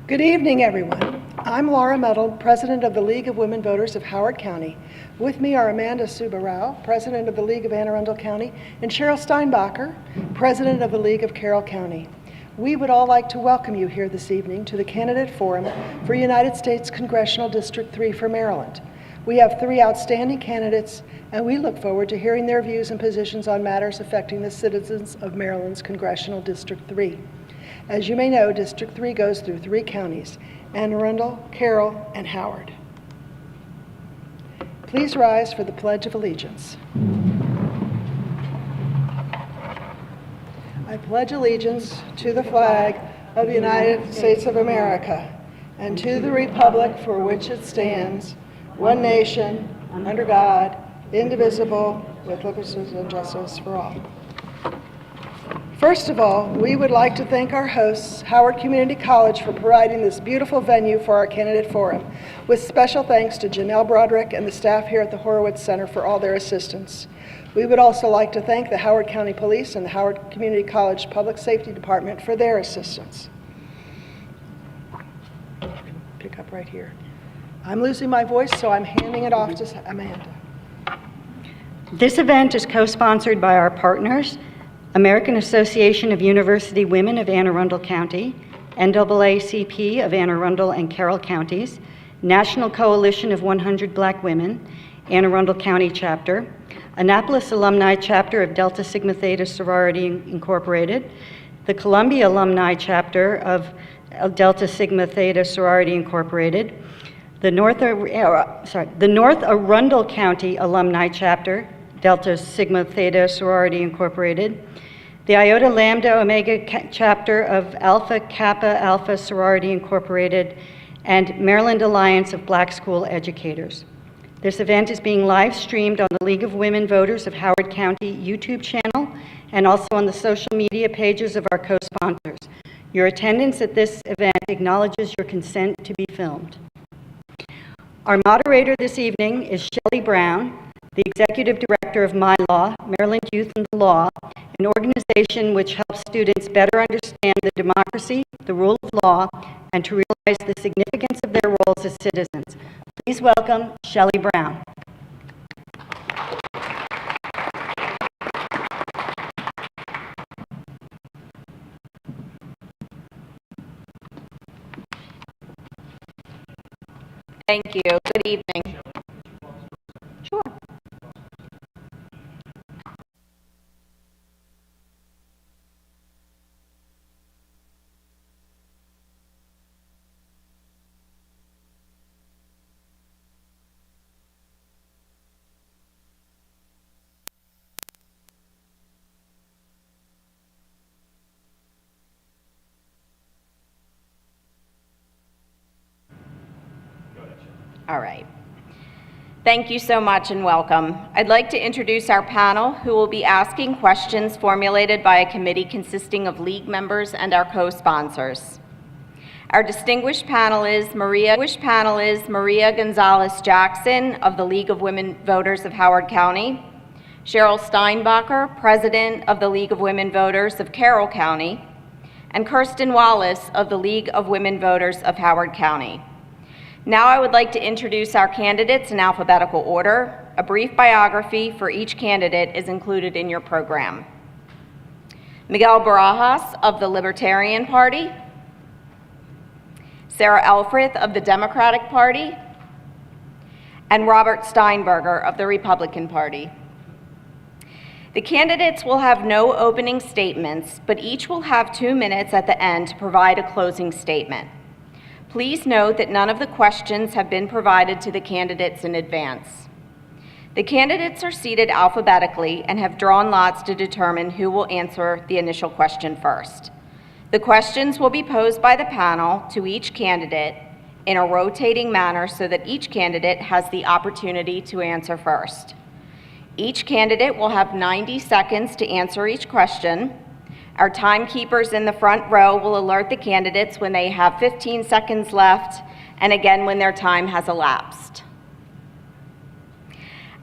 Good evening, everyone. I'm Laura Metal, President of the League of Women Voters of Howard County. With me are Amanda Subarao, President of the League of Anne Arundel County, and Cheryl Steinbacher, President of the League of Carroll County. We would all like to welcome you here this evening to the Candidate Forum for United States Congressional District 3 for Maryland. We have 3 outstanding candidates, and we look forward to hearing their views and positions on matters affecting the citizens of Maryland's Congressional District 3. As you may know, District 3 goes through 3 counties, Anne Arundel, Carroll, and Howard. Please rise for the Pledge of Allegiance. I pledge allegiance to the flag of the United States of America and to the republic for which it stands, one nation, under God, indivisible, with liberty and justice for all. First of all, we would like to thank our hosts, Howard Community College, for providing this beautiful venue for our candidate forum, with special thanks to Janelle Broderick and the staff here at the Horowitz Center for all their assistance. We would also like to thank the Howard County Police and the Howard Community College Public Safety Department for their assistance. You can pick up right here. I'm losing my voice, so I'm handing it off to Amanda. This event is co-sponsored by our partners, American Association of University Women of Anne Arundel County, NAACP of Anne Arundel and Carroll Counties, National Coalition of 100 Black Women, Anne Arundel County Chapter, Annapolis Alumni Chapter of Delta Sigma Theta Sorority Incorporated, the Columbia Alumni Chapter of Delta Sigma Theta Sorority Incorporated, the North Arundel County Alumni Chapter, Delta Sigma Theta Sorority Incorporated, the Iota Lambda Omega Chapter of Alpha Kappa Alpha Sorority Incorporated, and Maryland Alliance of Black School Educators. This event is being live streamed on the League of Women Voters of Howard County YouTube channel and also on the social media pages of our co-sponsors. Your attendance at this event acknowledges your consent to be filmed. Our moderator this evening is Shelley Brown, the Executive Director of My Law, Maryland Youth in the Law, an organization which helps students better understand the democracy, the rule of law, and to realize the significance of their roles as citizens. Please welcome Shelley Brown. Thank you. Good evening. Sure. All right. Thank you so much and welcome. I'd like to introduce our panel, who will be asking questions formulated by a committee consisting of league members and our co-sponsors. Our distinguished panel is Maria Gonzalez Jackson of the League of Women Voters of Howard County, Cheryl Steinbacher, President of the League of Women Voters of Carroll County, and Kirsten Wallace of the League of Women Voters of Howard County. Now I would like to introduce our candidates in alphabetical order. A brief biography for each candidate is included in your program. Miguel Barajas of the Libertarian Party, Sarah Elfrith of the Democratic Party, and Robert Steinberger of the Republican Party. The candidates will have no opening statements, but each will have 2 minutes at the end to provide a closing statement. Please note that none of the questions have been provided to the candidates in advance. The candidates are seated alphabetically and have drawn lots to determine who will answer the initial question first. The questions will be posed by the panel to each candidate in a rotating manner so that each candidate has the opportunity to answer first. Each candidate will have 90 seconds to answer each question. Our timekeepers in the front row will alert the candidates when they have 15 seconds left, and again when their time has elapsed.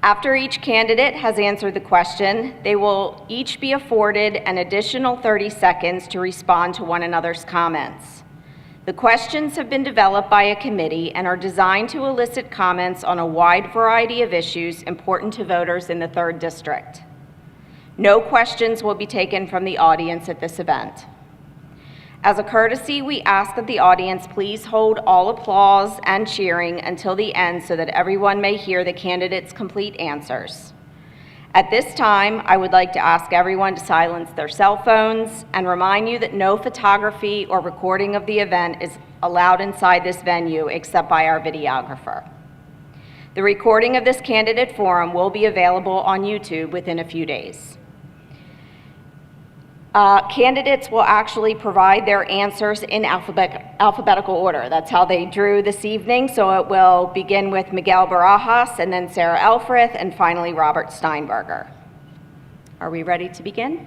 After each candidate has answered the question, they will each be afforded an additional 30 seconds to respond to one another's comments. The questions have been developed by a committee and are designed to elicit comments on a wide variety of issues important to voters in the 3rd District. No questions will be taken from the audience at this event. As a courtesy, we ask that the audience please hold all applause and cheering until the end so that everyone may hear the candidates' complete answers. At this time, I would like to ask everyone to silence their cell phones and remind you that no photography or recording of the event is allowed inside this venue except by our videographer. The recording of this candidate forum will be available on YouTube within a few days. Candidates will actually provide their answers in alphabetical order. That's how they drew this evening. So it will begin with Miguel Barajas, and then Sarah Elfreth, and finally Robert Steinberger. Are we ready to begin?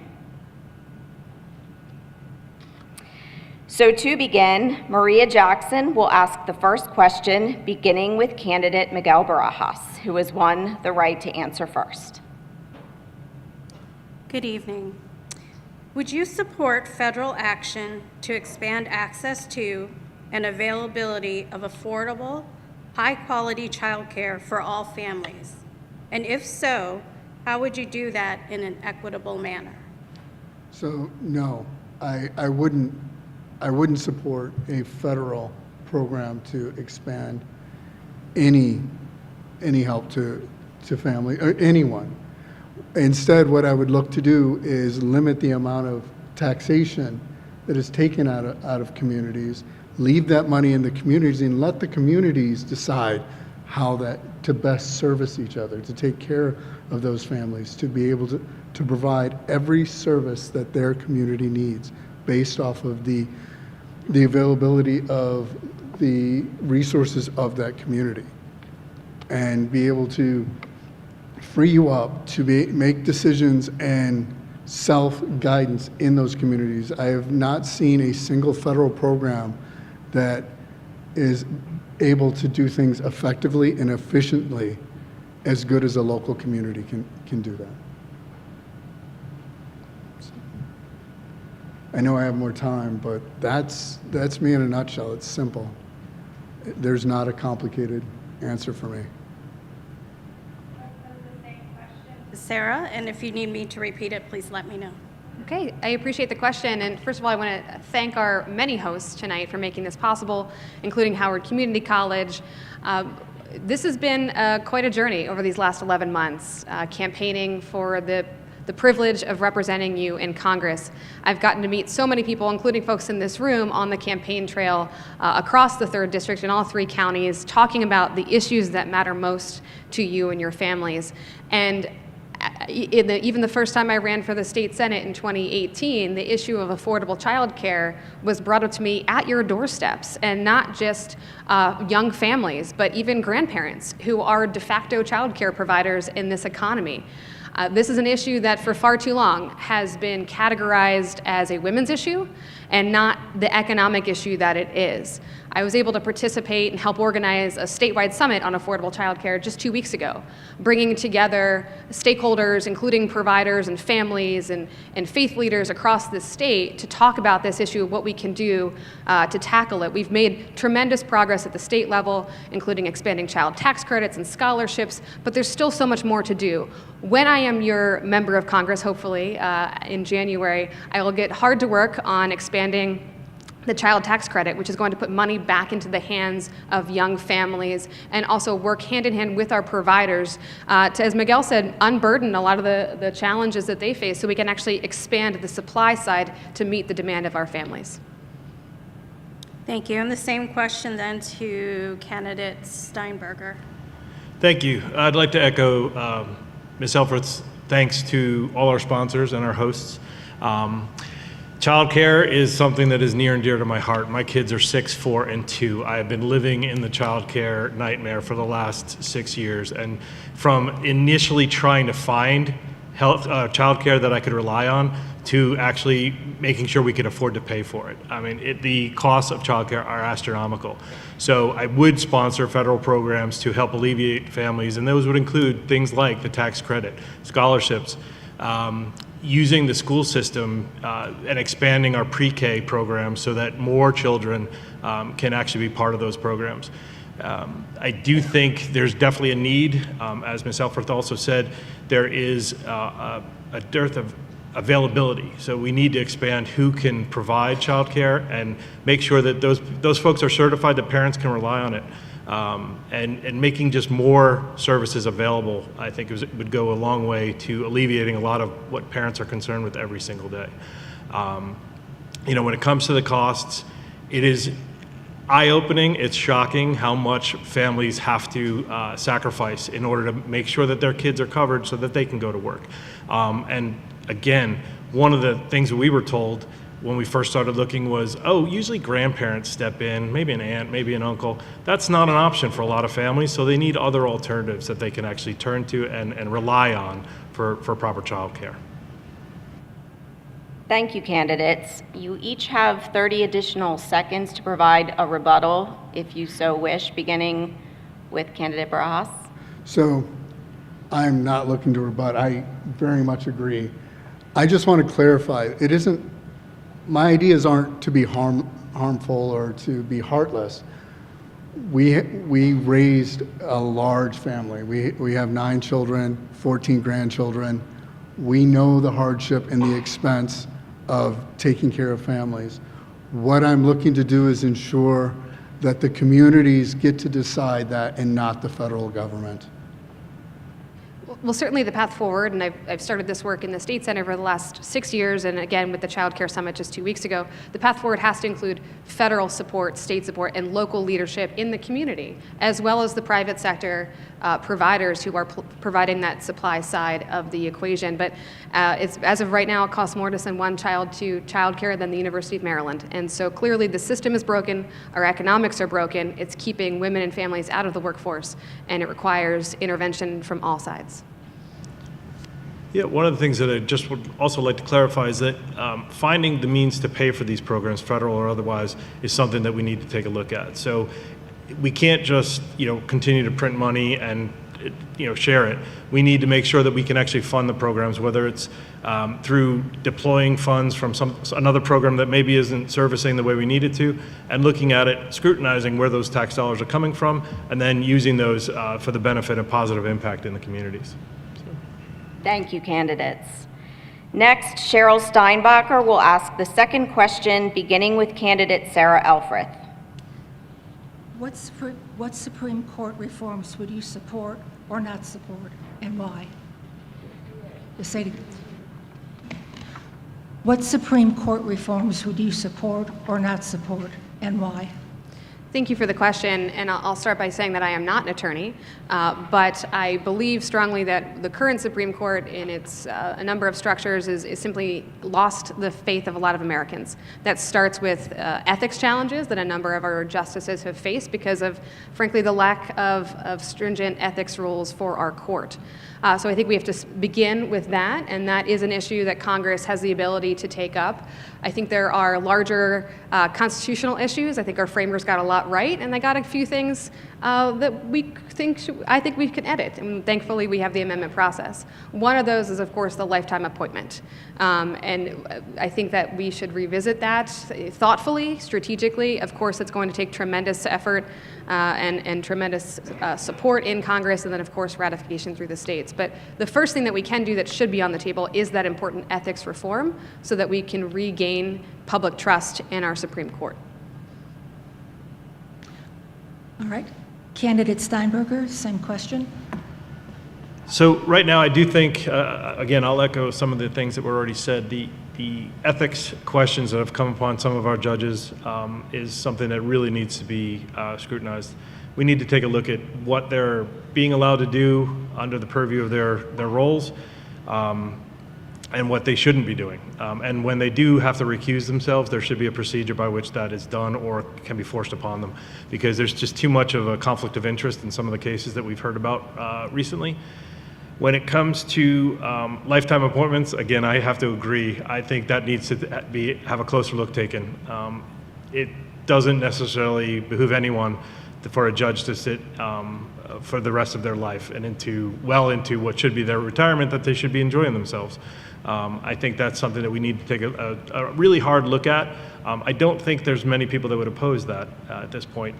So to begin, Maria Jackson will ask the first question, beginning with candidate Miguel Barajas, who has won the right to answer first. Good evening. Would you support federal action to expand access to and availability of affordable, high-quality childcare for all families? And if so, how would you do that in an equitable manner? So no, I wouldn't support a federal program to expand any help to family or anyone. Instead, what I would look to do is limit the amount of taxation that is taken out of communities, leave that money in the communities, and let the communities decide how to best service each other, to take care of those families, to be able to provide every service that their community needs based off of the availability of the resources of that community, and be able to free you up to make decisions and self-guidance in those communities. I have not seen a single federal program that is able to do things effectively and efficiently as good as a local community can do that. I know I have more time, but that's me in a nutshell. It's simple. There's not a complicated answer for me. Sarah, and if you need me to repeat it, please let me know. Okay, I appreciate the question, and first of all, I want to thank our many hosts tonight for making this possible, including Howard Community College. This has been quite a journey over these last 11 months, campaigning for the privilege of representing you in Congress. I've gotten to meet so many people, including folks in this room, on the campaign trail across the 3rd District in all 3 counties, talking about the issues that matter most to you and your families. And even the first time I ran for the state senate in 2018, the issue of affordable childcare was brought up to me at your doorsteps, and not just young families, but even grandparents who are de facto childcare providers in this economy. This is an issue that for far too long has been categorized as a women's issue and not the economic issue that it is. I was able to participate and help organize a statewide summit on affordable childcare just 2 weeks ago, bringing together stakeholders, including providers and families and faith leaders across the state to talk about this issue, what we can do to tackle it. We've made tremendous progress at the state level, including expanding child tax credits and scholarships, but there's still so much more to do. When I am your member of Congress, hopefully in January, I will get hard to work on expanding the child tax credit, which is going to put money back into the hands of young families, and also work hand in hand with our providers to, as Miguel said, unburden a lot of the challenges that they face so we can actually expand the supply side to meet the demand of our families. Thank you. And the same question then to candidate Steinberger. Thank you. I'd like to echo Ms. Elfreth's thanks to all our sponsors and our hosts. Childcare is something that is near and dear to my heart. My kids are 6, 4, and 2. I have been living in the childcare nightmare for the last 6 years, and from initially trying to find childcare that I could rely on to actually making sure we could afford to pay for it. I mean, the costs of childcare are astronomical. So I would sponsor federal programs to help alleviate families, and those would include things like the tax credit, scholarships, using the school system and expanding our pre-K programs so that more children can actually be part of those programs. I do think there's definitely a need, as Ms. Elfreth also said, there is a dearth of availability. So we need to expand who can provide childcare and make sure that those folks are certified, that parents can rely on it. And making just more services available, I think would go a long way to alleviating a lot of what parents are concerned with every single day. When it comes to the costs, it is eye-opening, it's shocking how much families have to sacrifice in order to make sure that their kids are covered so that they can go to work. And again, one of the things that we were told when we first started looking was, usually grandparents step in, maybe an aunt, maybe an uncle. That's not an option for a lot of families, so they need other alternatives that they can actually turn to and rely on for proper child care. Thank you, candidates. You each have 30 additional seconds to provide a rebuttal, if you so wish, beginning with candidate Barajas. So I'm not looking to rebut. I very much agree. I just want to clarify, my ideas aren't to be harmful or to be heartless. We raised a large family. We have 9 children, 14 grandchildren. We know the hardship and the expense of taking care of families. What I'm looking to do is ensure that the communities get to decide that and not the federal government. Well, certainly the path forward, and I've started this work in the State Senate over the last 6 years, and again with the Child Care Summit just 2 weeks ago, the path forward has to include federal support, state support, and local leadership in the community, as well as the private sector providers who are providing that supply side of the equation. But as of right now, it costs more to send one child to childcare than the University of Maryland. And so clearly the system is broken, our economics are broken, it's keeping women and families out of the workforce, and it requires intervention from all sides. Yeah, one of the things that I just would also like to clarify is that finding the means to pay for these programs, federal or otherwise, is something that we need to take a look at. So we can't just continue to print money and share it. We need to make sure that we can actually fund the programs, whether it's through deploying funds from another program that maybe isn't servicing the way we need it to, and looking at it, scrutinizing where those tax dollars are coming from, and then using those for the benefit and positive impact in the communities. Thank you, candidates. Next, Cheryl Steinbacher will ask the second question, beginning with candidate Sarah Elfreth. What Supreme Court reforms would you support or not support, and why? Just say it again. What Supreme Court reforms would you support or not support, and why? Thank you for the question, and I'll start by saying that I am not an attorney, but I believe strongly that the current Supreme Court in its a number of structures is simply lost the faith of a lot of Americans. That starts with ethics challenges that a number of our justices have faced because of, frankly, the lack of stringent ethics rules for our court. So I think we have to begin with that, and that is an issue that Congress has the ability to take up. I think there are larger constitutional issues. I think our framers got a lot right, and they got a few things that I think we can edit, and thankfully we have the amendment process. One of those is, of course, the lifetime appointment, and I think that we should revisit that thoughtfully, strategically. Of course, it's going to take tremendous effort and tremendous support in Congress, and then, of course, ratification through the states. But the first thing that we can do that should be on the table is that important ethics reform so that we can regain public trust in our Supreme Court. All right. Candidate Steinberger, same question. So right now, I do think, again, I'll echo some of the things that were already said. The ethics questions that have come upon some of our judges is something that really needs to be scrutinized. We need to take a look at what they're being allowed to do under the purview of their roles and what they shouldn't be doing. And when they do have to recuse themselves, there should be a procedure by which that is done or can be forced upon them, because there's just too much of a conflict of interest in some of the cases that we've heard about recently. When it comes to lifetime appointments, again, I have to agree. I think that needs to have a closer look taken. It doesn't necessarily behoove anyone for a judge to sit for the rest of their life and into what should be their retirement, that they should be enjoying themselves. I think that's something that we need to take a really hard look at. I don't think there's many people that would oppose that at this point.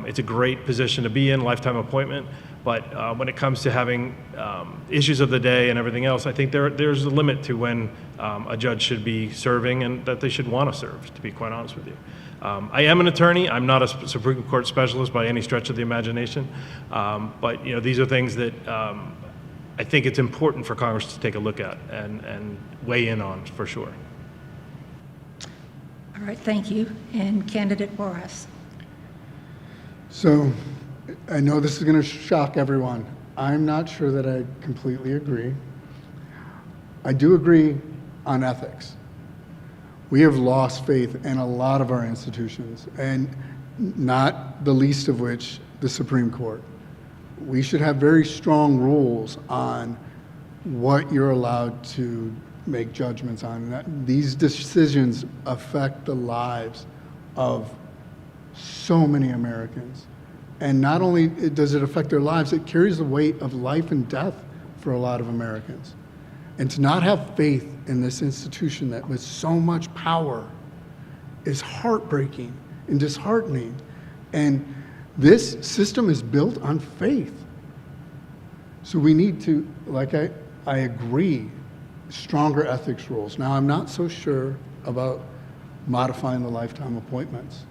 It's a great position to be in, lifetime appointment, but when it comes to having issues of the day and everything else, I think there's a limit to when a judge should be serving and that they should want to serve, to be quite honest with you. I am an attorney. I'm not a Supreme Court specialist by any stretch of the imagination, but these are things that I think it's important for Congress to take a look at and weigh in on for sure. All right, thank you. And Candidate Boras. So I know this is going to shock everyone. I'm not sure that I completely agree. I do agree on ethics. We have lost faith in a lot of our institutions, and not the least of which the Supreme Court. We should have very strong rules on what you're allowed to make judgments on. These decisions affect the lives of so many Americans. And not only does it affect their lives, it carries the weight of life and death for a lot of Americans. And to not have faith in this institution that with so much power is heartbreaking and disheartening. And this system is built on faith. So we need to, like I agree, stronger ethics rules. Now, I'm not so sure about modifying the lifetime appointments.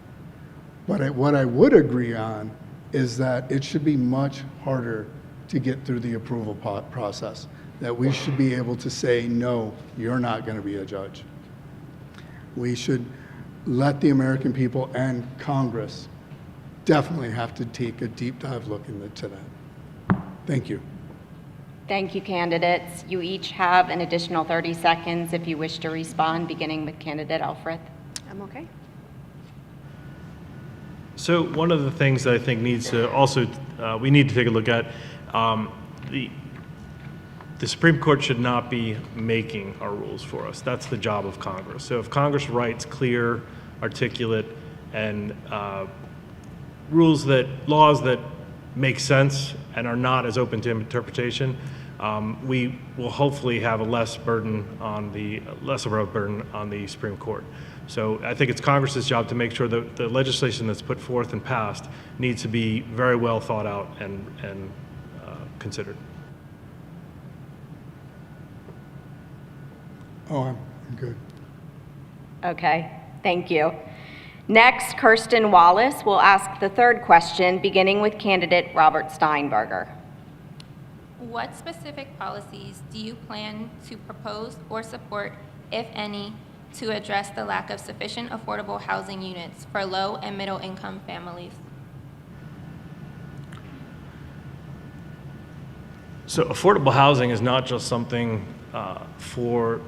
But what I would agree on is that it should be much harder to get through the approval process, that we should be able to say, no, you're not going to be a judge. We should let the American people and Congress definitely have to take a deep dive look into that. Thank you. Thank you, candidates. You each have an additional 30 seconds if you wish to respond, beginning with candidate Elfreth. I'm okay. So one of the things that I think needs to also, we need to take a look at, the Supreme Court should not be making our rules for us. That's the job of Congress. So if Congress writes clear, articulate, and laws that make sense and are not as open to interpretation, we will hopefully have less of a burden on the Supreme Court. So I think it's Congress's job to make sure that the legislation that's put forth and passed needs to be very well thought out and considered. Oh, I'm good. Okay, thank you. Next, Kirsten Wallace will ask the third question, beginning with candidate Robert Steinberger. What specific policies do you plan to propose or support, if any, to address the lack of sufficient affordable housing units for low and middle income families? So affordable housing is not just something for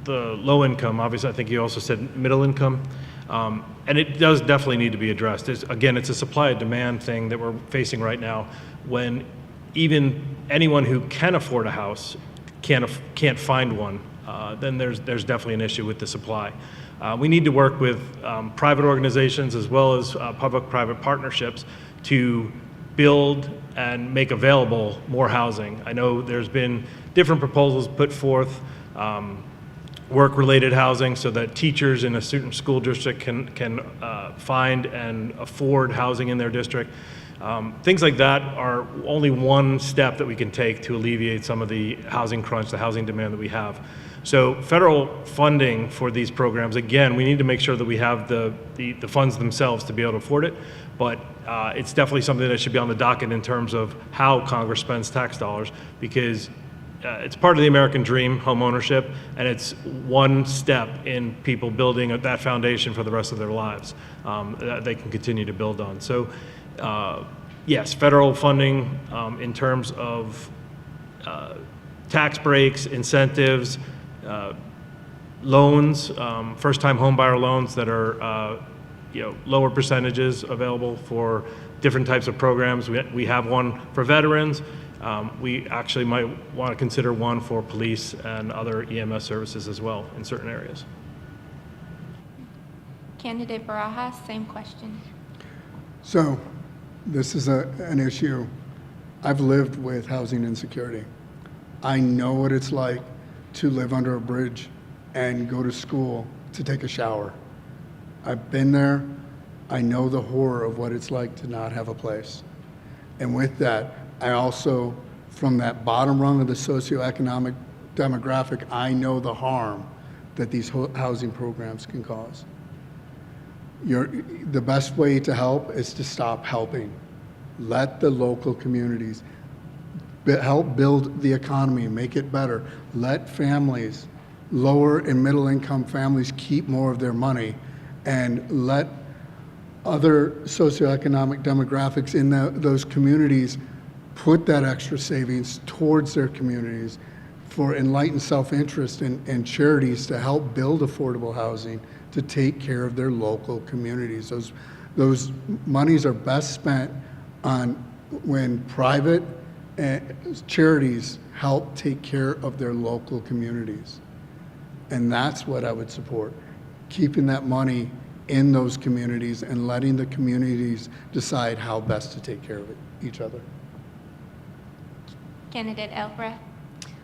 the low income. Obviously, I think you also said middle income. And it does definitely need to be addressed. Again, it's a supply and demand thing that we're facing right now, when even anyone who can afford a house can't find one. Then there's definitely an issue with the supply. We need to work with private organizations as well as public-private partnerships to build and make available more housing. I know there's been different proposals put forth, work-related housing, so that teachers in a certain school district can find and afford housing in their district. Things like that are only one step that we can take to alleviate some of the housing crunch, the housing demand that we have. So federal funding for these programs, again, we need to make sure that we have the funds themselves to be able to afford it, but it's definitely something that should be on the docket in terms of how Congress spends tax dollars, because it's part of the American dream, home ownership, and it's one step in people building that foundation for the rest of their lives that they can continue to build on. So yes, federal funding in terms of tax breaks, incentives, loans, first-time homebuyer loans that are lower percentages available for different types of programs. We have one for veterans. We actually might want to consider one for police and other EMS services as well in certain areas. Candidate Barajas, same question. So this is an issue I've lived with housing insecurity. I know what it's like to live under a bridge and go to school to take a shower. I've been there. I know the horror of what it's like to not have a place. And with that, I also, from that bottom rung of the socioeconomic demographic, I know the harm that these housing programs can cause. The best way to help is to stop helping. Let the local communities help build the economy, make it better. Let families, lower and middle income families, keep more of their money, and let other socioeconomic demographics in those communities put that extra savings towards their communities for enlightened self-interest and charities to help build affordable housing to take care of their local communities. Those monies are best spent on when private charities help take care of their local communities. And that's what I would support, keeping that money in those communities and letting the communities decide how best to take care of each other. Candidate Elfra.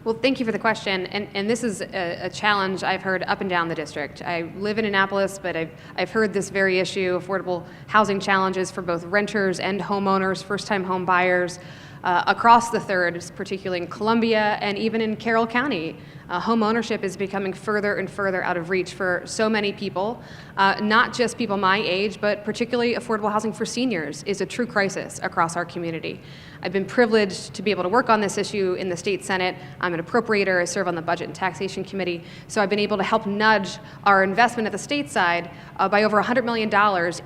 Well, thank you for the question. And this is a challenge I've heard up and down the district. I live in Annapolis, but I've heard this very issue, affordable housing challenges for both renters and homeowners, first-time home buyers, across the third, particularly in Columbia and even in Carroll County. Home ownership is becoming further and further out of reach for so many people, not just people my age, but particularly affordable housing for seniors is a true crisis across our community. I've been privileged to be able to work on this issue in the state Senate. I'm an appropriator. I serve on the Budget and Taxation Committee. So I've been able to help nudge our investment at the state side by over $100 million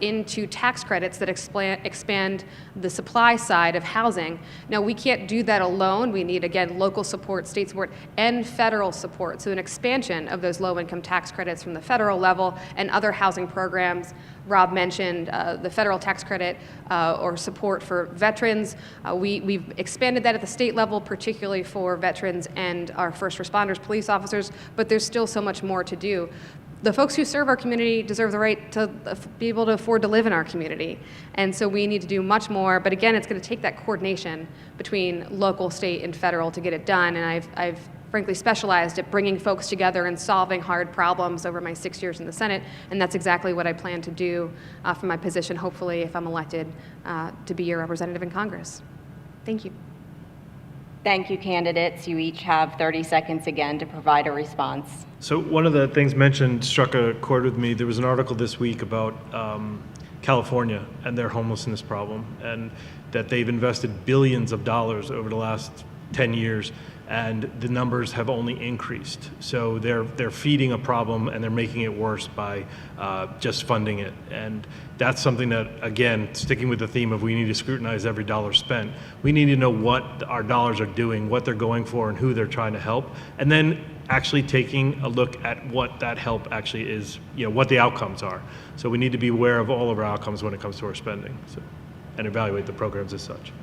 into tax credits that expand the supply side of housing. Now, we can't do that alone. We need, again, local support, state support, and federal support. So an expansion of those low-income tax credits from the federal level and other housing programs. Rob mentioned the federal tax credit or support for veterans. We've expanded that at the state level, particularly for veterans and our first responders, police officers, but there's still so much more to do. The folks who serve our community deserve the right to be able to afford to live in our community. And so we need to do much more, but again, it's going to take that coordination between local, state, and federal to get it done. And I've frankly specialized at bringing folks together and solving hard problems over my 6 years in the Senate, and that's exactly what I plan to do from my position, hopefully, if I'm elected to be your representative in Congress. Thank you. Thank you, candidates. You each have 30 seconds again to provide a response. So one of the things mentioned struck a chord with me. There was an article this week about California and their homelessness problem, and that they've invested billions of dollars over the last 10 years, and the numbers have only increased. So they're feeding a problem and they're making it worse by just funding it. And that's something that, again, sticking with the theme of we need to scrutinize every dollar spent, we need to know what our dollars are doing, what they're going for, and who they're trying to help, and then actually taking a look at what that help actually is, what the outcomes are. So we need to be aware of all of our outcomes when it comes to our spending, and evaluate the programs as such.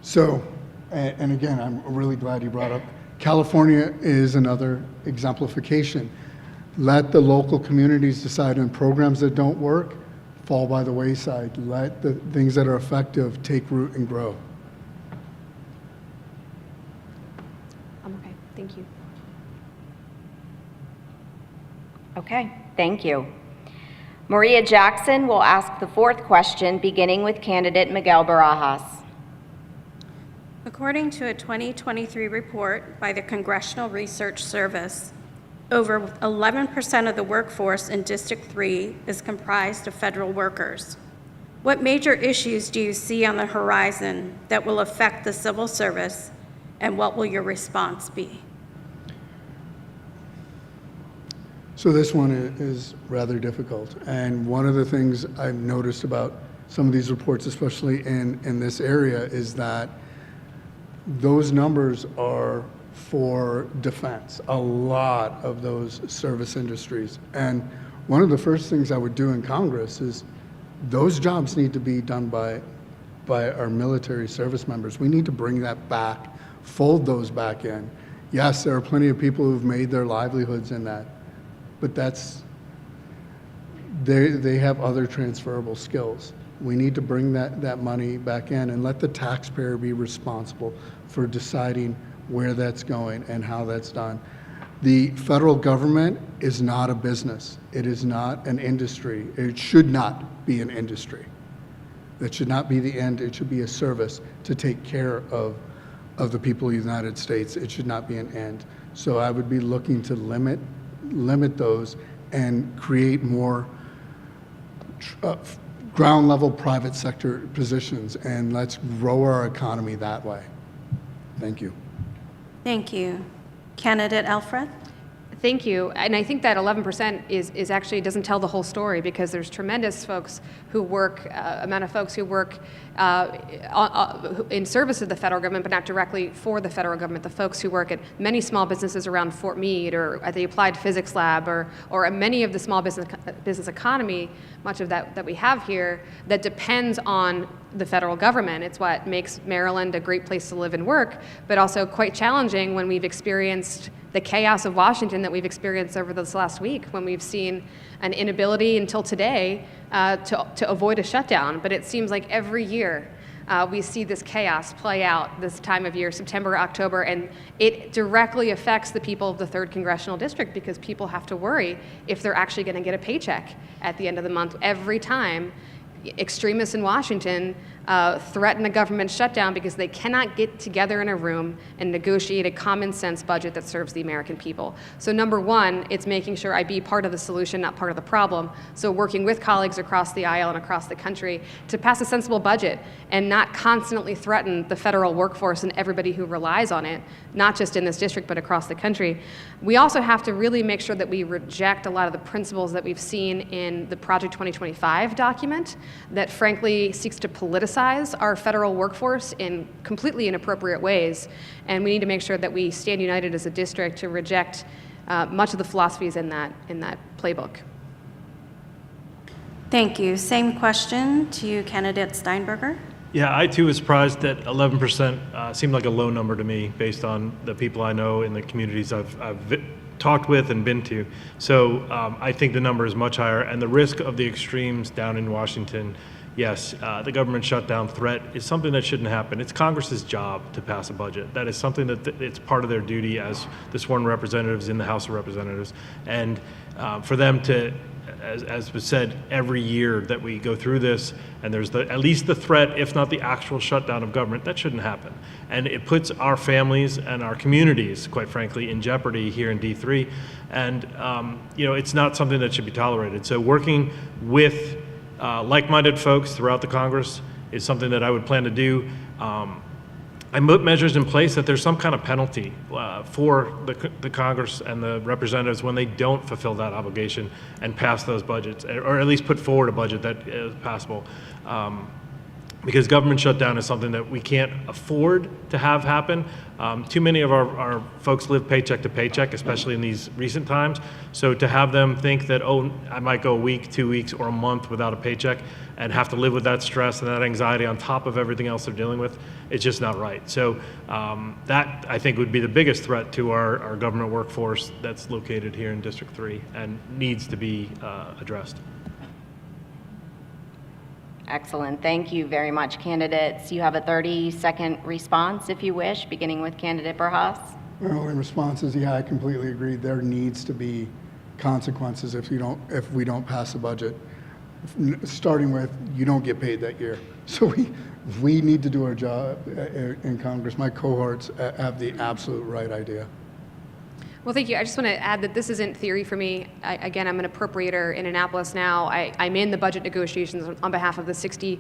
So, and again, I'm really glad you brought up, California is another exemplification. Let the local communities decide on programs that don't work, fall by the wayside. Let the things that are effective take root and grow. I'm okay. Thank you. Okay, thank you. Maria Jackson will ask the fourth question, beginning with candidate Miguel Barajas. According to a 2023 report by the Congressional Research Service, over 11% of the workforce in District 3 is comprised of federal workers. What major issues do you see on the horizon that will affect the civil service, and what will your response be? So this one is rather difficult. And one of the things I've noticed about some of these reports, especially in this area, is that those numbers are for defense, a lot of those service industries. And one of the first things I would do in Congress is those jobs need to be done by our military service members. We need to bring that back, fold those back in. Yes, there are plenty of people who've made their livelihoods in that, but they have other transferable skills. We need to bring that money back in and let the taxpayer be responsible for deciding where that's going and how that's done. The federal government is not a business. It is not an industry. It should not be an industry. That should not be the end. It should be a service to take care of the people of the United States. It should not be an end. So I would be looking to limit those and create more ground level private sector positions, and let's grow our economy that way. Thank you. Thank you. Candidate Alfred? Thank you. And I think that 11% is actually doesn't tell the whole story, because there's tremendous folks who work, amount of folks who work in service of the federal government, but not directly for the federal government. The folks who work at many small businesses around Fort Meade or at the Applied Physics Lab or at many of the small business economy, much of that we have here, that depends on the federal government. It's what makes Maryland a great place to live and work, but also quite challenging when we've experienced the chaos of Washington that we've experienced over this last week, when we've seen an inability until today to avoid a shutdown. But it seems like every year we see this chaos play out this time of year, September, October, and it directly affects the people of the 3rd Congressional District, because people have to worry if they're actually going to get a paycheck at the end of the month every time extremists in Washington threaten a government shutdown because they cannot get together in a room and negotiate a common sense budget that serves the American people. So number one, it's making sure I be part of the solution, not part of the problem. So working with colleagues across the aisle and across the country to pass a sensible budget and not constantly threaten the federal workforce and everybody who relies on it, not just in this district, but across the country. We also have to really make sure that we reject a lot of the principles that we've seen in the Project 2025 document that frankly seeks to politicize our federal workforce in completely inappropriate ways. And we need to make sure that we stand united as a district to reject much of the philosophies in that playbook. Thank you. Same question to you, Candidate Steinberger. Yeah, I too was surprised that 11% seemed like a low number to me based on the people I know in the communities I've talked with and been to. So I think the number is much higher, and the risk of the extremes down in Washington, yes, the government shutdown threat is something that shouldn't happen. It's Congress's job to pass a budget. That is something that it's part of their duty as the sworn representatives in the House of Representatives. And for them to, as was said, every year that we go through this, and there's at least the threat, if not the actual shutdown of government, that shouldn't happen. And it puts our families and our communities, quite frankly, in jeopardy here in D3. And it's not something that should be tolerated. So working with like-minded folks throughout the Congress is something that I would plan to do. I put measures in place that there's some kind of penalty for the Congress and the representatives when they don't fulfill that obligation and pass those budgets, or at least put forward a budget that is passable. Because government shutdown is something that we can't afford to have happen. Too many of our folks live paycheck to paycheck, especially in these recent times. So to have them think that, oh, I might go a week, 2 weeks, or a month without a paycheck and have to live with that stress and that anxiety on top of everything else they're dealing with, it's just not right. So that, I think, would be the biggest threat to our government workforce that's located here in District 3 and needs to be addressed. Excellent. Thank you very much, candidates. You have a 30-second response, if you wish, beginning with candidate Burhas. Well, in response is, yeah, I completely agree. There needs to be consequences if we don't pass a budget. Starting with, you don't get paid that year. So we need to do our job in Congress. My cohorts have the absolute right idea. Well, thank you. I just want to add that this isn't theory for me. Again, I'm an appropriator in Annapolis now. I'm in the budget negotiations on behalf of the $62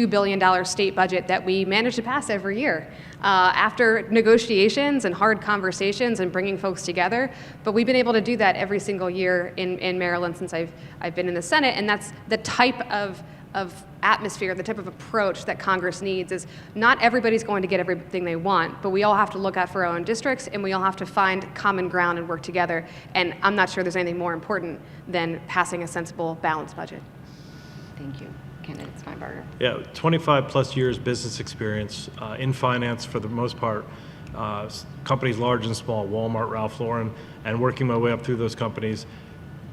billion state budget that we manage to pass every year after negotiations and hard conversations and bringing folks together. But we've been able to do that every single year in Maryland since I've been in the Senate, and that's the type of atmosphere, the type of approach that Congress needs. Is not everybody's going to get everything they want, but we all have to look out for our own districts, and we all have to find common ground and work together. And I'm not sure there's anything more important than passing a sensible, balanced budget. Thank you. Candidate Steinberger. Yeah, 25 plus years business experience in finance for the most part, companies large and small, Walmart, Ralph Lauren, and working my way up through those companies.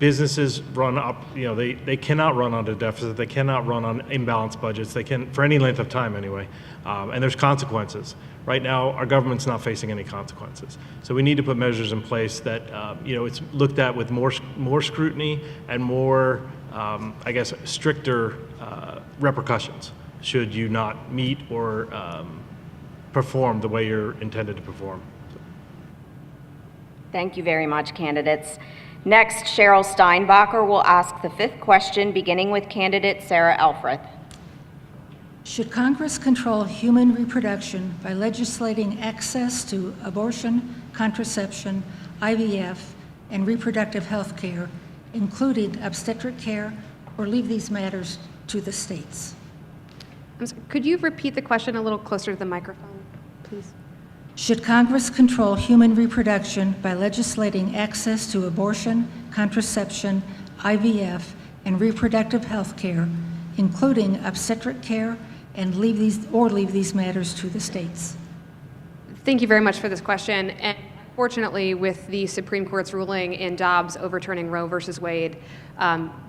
businesses run up, they cannot run on a deficit, they cannot run on imbalanced budgets, they can, for any length of time anyway, and there's consequences. Right now, our government's not facing any consequences. So we need to put measures in place that, it's looked at with more scrutiny and more, stricter repercussions should you not meet or perform the way you're intended to perform. Thank you very much, candidates. Next, Cheryl Steinbacher will ask the 5th question, beginning with candidate Sarah Elfreth. Should Congress control human reproduction by legislating access to abortion, contraception, IVF, and reproductive health care, including obstetric care, or leave these matters to the states? Could you repeat the question a little closer to the microphone, please? Should Congress control human reproduction by legislating access to abortion, contraception, IVF, and reproductive health care, including obstetric care, and leave these matters to the states? Thank you very much for this question. And fortunately, with the Supreme Court's ruling in Dobbs overturning Roe versus Wade,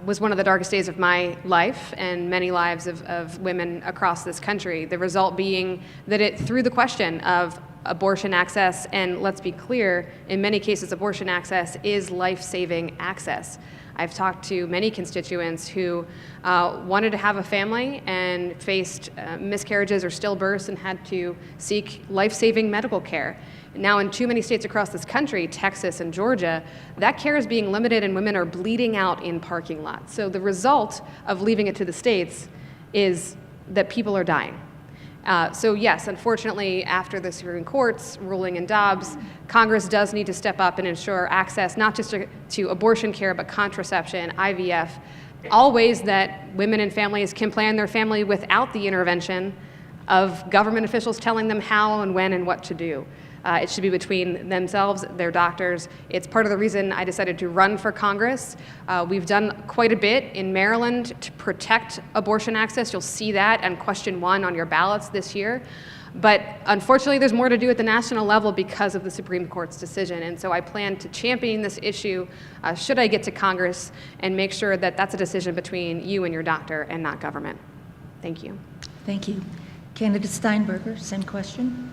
was one of the darkest days of my life and many lives of women across this country. The result being that it threw the question of abortion access, and let's be clear, in many cases, abortion access is life-saving access. I've talked to many constituents who wanted to have a family and faced miscarriages or stillbirths and had to seek life-saving medical care. Now, in too many states across this country, Texas and Georgia, that care is being limited and women are bleeding out in parking lots. So the result of leaving it to the states is that people are dying. So yes, unfortunately, after the Supreme Court's ruling in Dobbs, Congress does need to step up and ensure access not just to abortion care, but contraception, IVF, all ways that women and families can plan their family without the intervention of government officials telling them how and when and what to do. It should be between themselves, their doctors. It's part of the reason I decided to run for Congress. We've done quite a bit in Maryland to protect abortion access. You'll see that on question 1 on your ballots this year. But unfortunately, there's more to do at the national level because of the Supreme Court's decision. And so I plan to champion this issue should I get to Congress and make sure that that's a decision between you and your doctor and not government. Thank you. Thank you. Candidate Steinberger, same question.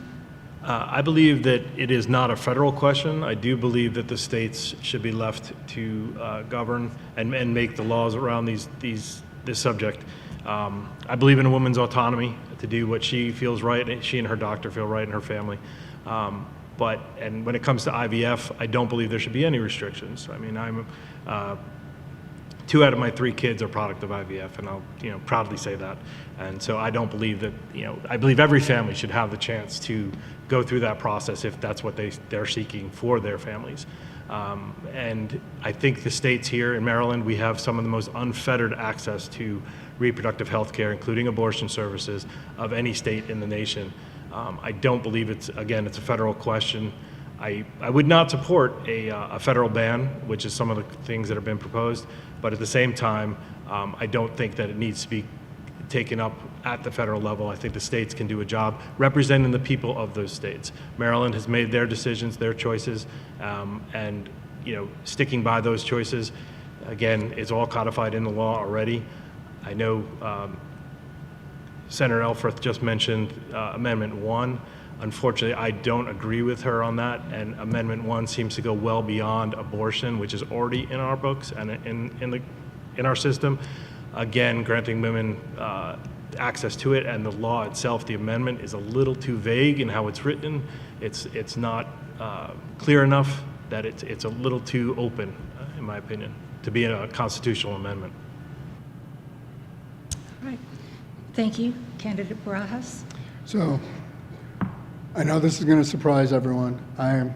I believe that it is not a federal question. I do believe that the states should be left to govern and make the laws around this subject. I believe in a woman's autonomy to do what she feels right, and she and her doctor feel right, and her family. And when it comes to IVF, I don't believe there should be any restrictions. I mean, I'm 2 out of my 3 kids are product of IVF, and I'll proudly say that. And so I don't believe that, I believe every family should have the chance to go through that process if that's what they're seeking for their families. And I think the states here in Maryland, we have some of the most unfettered access to reproductive health care, including abortion services, of any state in the nation. I don't believe it's a federal question. I would not support a federal ban, which is some of the things that have been proposed, but at the same time, I don't think that it needs to be taken up at the federal level. I think the states can do a job representing the people of those states. Maryland has made their decisions, their choices, and sticking by those choices. Again, it's all codified in the law already. I know Senator Elfreth just mentioned Amendment 1. Unfortunately, I don't agree with her on that, and Amendment 1 seems to go well beyond abortion, which is already in our books and in our system. Again, granting women access to it, and the law itself, the amendment, is a little too vague in how it's written. It's not clear enough that it's a little too open, in my opinion, to be a constitutional amendment. All right. Thank you. Candidate Barajas. So, I know this is going to surprise everyone. I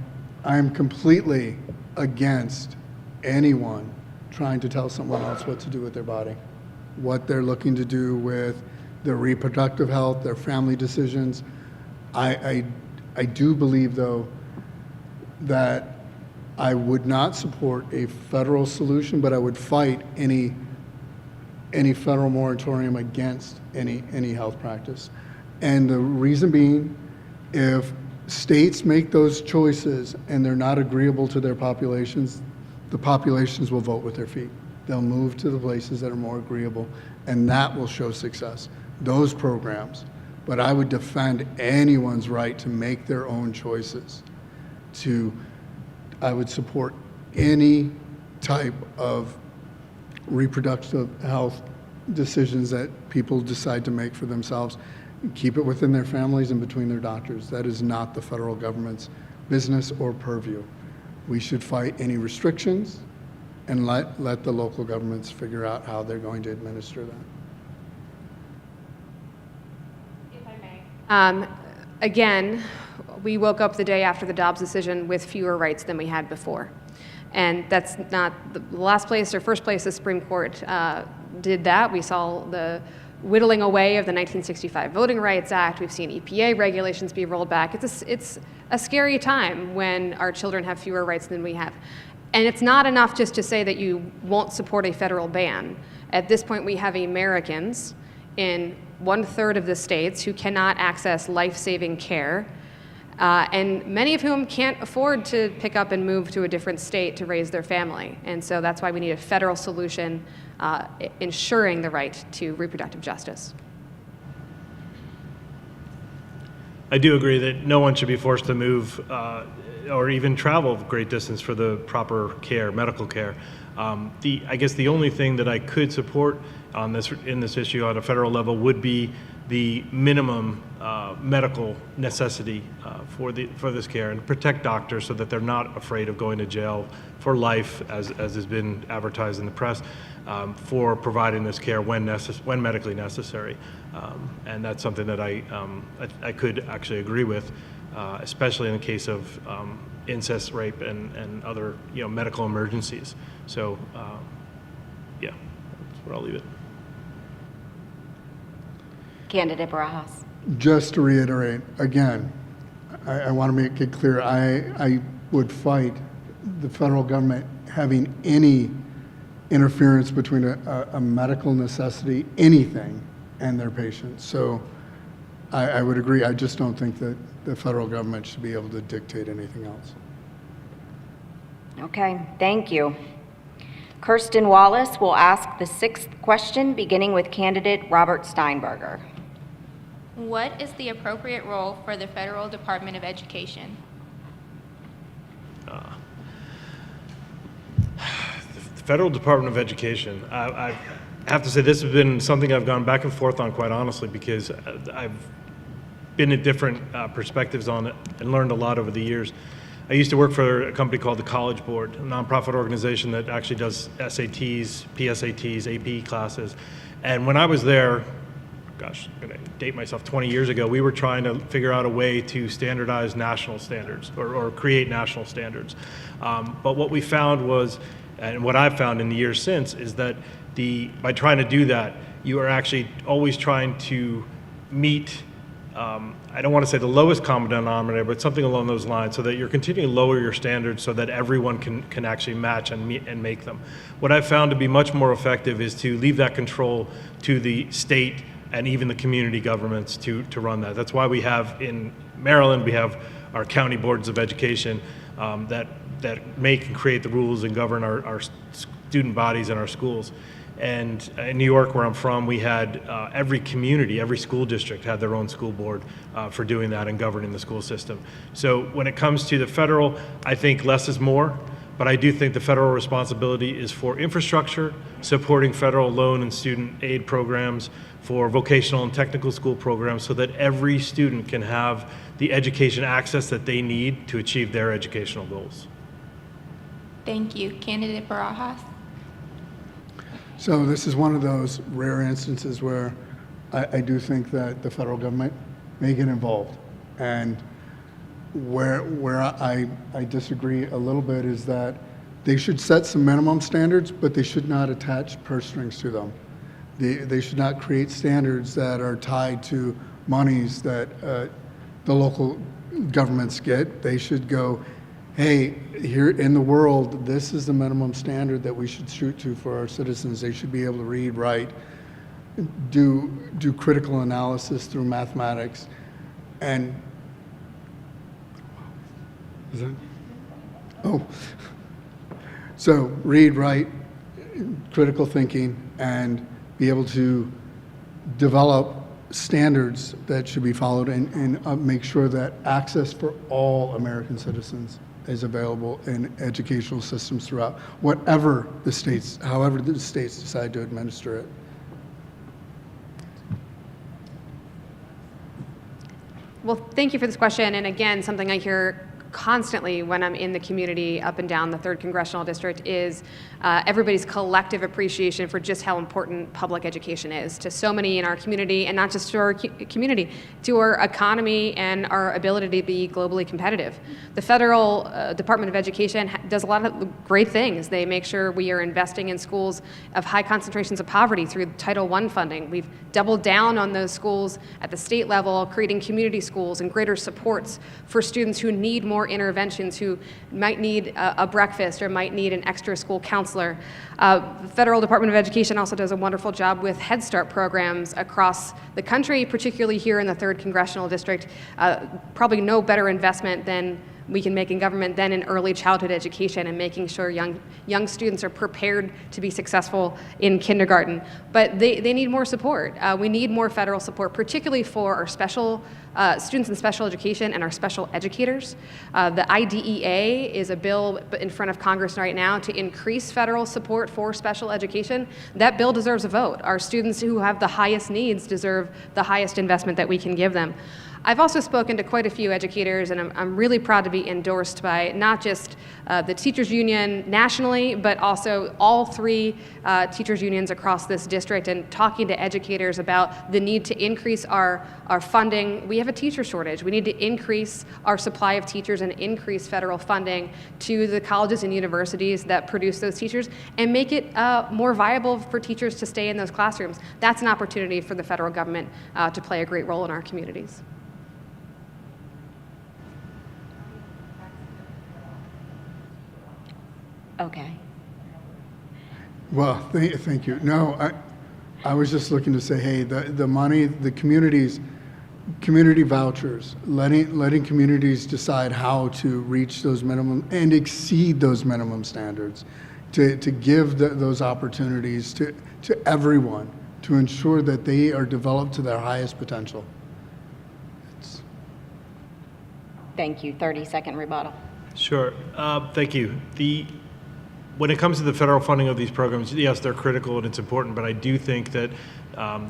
am completely against anyone trying to tell someone else what to do with their body, what they're looking to do with their reproductive health, their family decisions. I do believe, though, that I would not support a federal solution, but I would fight any federal moratorium against any health practice. And the reason being, if states make those choices and they're not agreeable to their populations, the populations will vote with their feet. They'll move to the places that are more agreeable, and that will show success, those programs. But I would defend anyone's right to make their own choices. I would support any type of reproductive health decisions that people decide to make for themselves. Keep it within their families and between their doctors. That is not the federal government's business or purview. We should fight any restrictions and let the local governments figure out how they're going to administer that. Again, we woke up the day after the Dobbs decision with fewer rights than we had before. And that's not the last place or first place the Supreme Court did that. We saw the whittling away of the 1965 Voting Rights Act. We've seen EPA regulations be rolled back. It's a scary time when our children have fewer rights than we have. And it's not enough just to say that you won't support a federal ban. At this point, we have Americans in 1/3 of the states who cannot access life-saving care, and many of whom can't afford to pick up and move to a different state to raise their family. And so that's why we need a federal solution ensuring the right to reproductive justice. I do agree that no one should be forced to move or even travel great distance for the proper care, medical care. I guess the only thing that I could support on in this issue on a federal level would be the minimum medical necessity for this care, and protect doctors so that they're not afraid of going to jail for life, as has been advertised in the press, for providing this care when medically necessary. And that's something that I could actually agree with, especially in the case of incest, rape, and other medical emergencies. So yeah, that's where I'll leave it. Candidate Barajas. Just to reiterate, again, I want to make it clear, I would fight the federal government having any interference between a medical necessity, anything, and their patients. So I would agree. I just don't think that the federal government should be able to dictate anything else. Okay, thank you. Kirsten Wallace will ask the 6th question, beginning with candidate Robert Steinberger. What is the appropriate role for the Federal Department of Education? The Federal Department of Education, I have to say this has been something I've gone back and forth on, quite honestly, because I've been at different perspectives on it and learned a lot over the years. I used to work for a company called the College Board, a nonprofit organization that actually does SATs, PSATs, AP classes. And when I was there, gosh, I'm going to date myself, 20 years ago, we were trying to figure out a way to standardize national standards or create national standards. But what we found was, and what I've found in the years since, is that by trying to do that, you are actually always trying to meet, I don't want to say the lowest common denominator, but something along those lines, so that you're continuing to lower your standards so that everyone can actually match and meet and make them. What I've found to be much more effective is to leave that control to the state and even the community governments to run that. That's why we have in Maryland, we have our county boards of education that make and create the rules and govern our student bodies in our schools. And in New York, where I'm from, we had every community, every school district had their own school board for doing that and governing the school system. So when it comes to the federal, I think less is more, but I do think the federal responsibility is for infrastructure, supporting federal loan and student aid programs, for vocational and technical school programs, so that every student can have the education access that they need to achieve their educational goals. Thank you. Candidate Barajas? So this is one of those rare instances where I do think that the federal government may get involved. And where I disagree a little bit is that they should set some minimum standards, but they should not attach purse strings to them. They should not create standards that are tied to monies that the local governments get. They should go, hey, here in the world, this is the minimum standard that we should shoot to for our citizens. They should be able to read, write, do critical analysis through mathematics. And So read, write, critical thinking, and be able to develop standards that should be followed and make sure that access for all American citizens is available in educational systems throughout, whatever the states, however the states decide to administer it. Well, thank you for this question. And again, something I hear constantly when I'm in the community up and down the 3rd Congressional District is everybody's collective appreciation for just how important public education is to so many in our community, and not just to our community, to our economy and our ability to be globally competitive. The Federal Department of Education does a lot of great things. They make sure we are investing in schools of high concentrations of poverty through Title I funding. We've doubled down on those schools at the state level, creating community schools and greater supports for students who need more interventions, who might need a breakfast or might need an extra school counselor. The Federal Department of Education also does a wonderful job with Head Start programs across the country, particularly here in the 3rd Congressional District. Probably no better investment than we can make in government than in early childhood education and making sure young students are prepared to be successful in kindergarten. But they need more support. We need more federal support, particularly for our special students in special education and our special educators. The IDEA is a bill in front of Congress right now to increase federal support for special education. That bill deserves a vote. Our students who have the highest needs deserve the highest investment that we can give them. I've also spoken to quite a few educators, and I'm really proud to be endorsed by not just the teachers union nationally, but also all 3 teachers unions across this district, and talking to educators about the need to increase our funding. We have a teacher shortage. We need to increase our supply of teachers and increase federal funding to the colleges and universities that produce those teachers and make it more viable for teachers to stay in those classrooms. That's an opportunity for the federal government to play a great role in our communities. Okay. Well, thank you. No, I was just looking to say, hey, the money, the community vouchers, letting communities decide how to reach those minimum and exceed those minimum standards, to give those opportunities to everyone, to ensure that they are developed to their highest potential. Thank you. 30-second rebuttal. Sure. Thank you. When it comes to the federal funding of these programs, yes, they're critical and it's important, but I do think that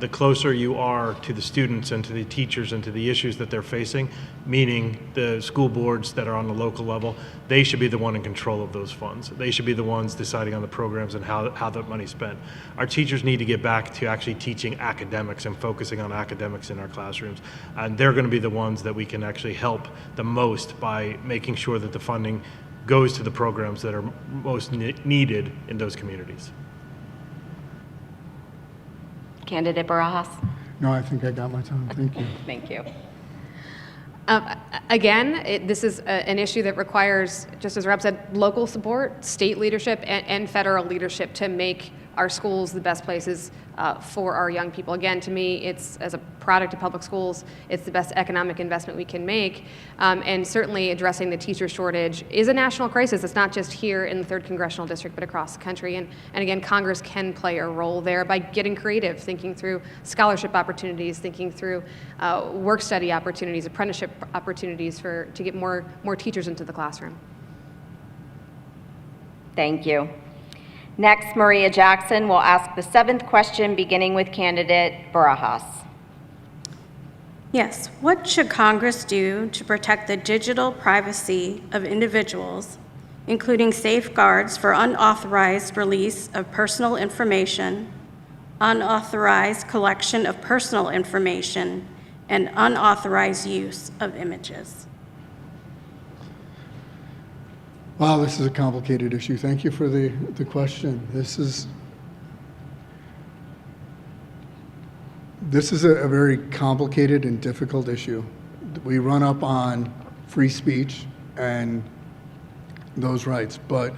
the closer you are to the students and to the teachers and to the issues that they're facing, meaning the school boards that are on the local level, they should be the one in control of those funds. They should be the ones deciding on the programs and how that money's spent. Our teachers need to get back to actually teaching academics and focusing on academics in our classrooms. And they're going to be the ones that we can actually help the most by making sure that the funding goes to the programs that are most needed in those communities. Candidate Barajas. No, I think I got my time. Thank you. Thank you. Again, this is an issue that requires, just as Rob said, local support, state leadership, and federal leadership to make our schools the best places for our young people. Again, to me, it's, as a product of public schools, it's the best economic investment we can make. And certainly addressing the teacher shortage is a national crisis. It's not just here in the 3rd Congressional District, but across the country. And again, Congress can play a role there by getting creative, thinking through scholarship opportunities, thinking through work study opportunities, apprenticeship opportunities to get more teachers into the classroom. Thank you. Next, Maria Jackson will ask the 7th question, beginning with candidate Barajas. Yes. What should Congress do to protect the digital privacy of individuals, including safeguards for unauthorized release of personal information, unauthorized collection of personal information, and unauthorized use of images? Wow, this is a complicated issue. Thank you for the question. This is a very complicated and difficult issue. We run up on free speech and those rights, but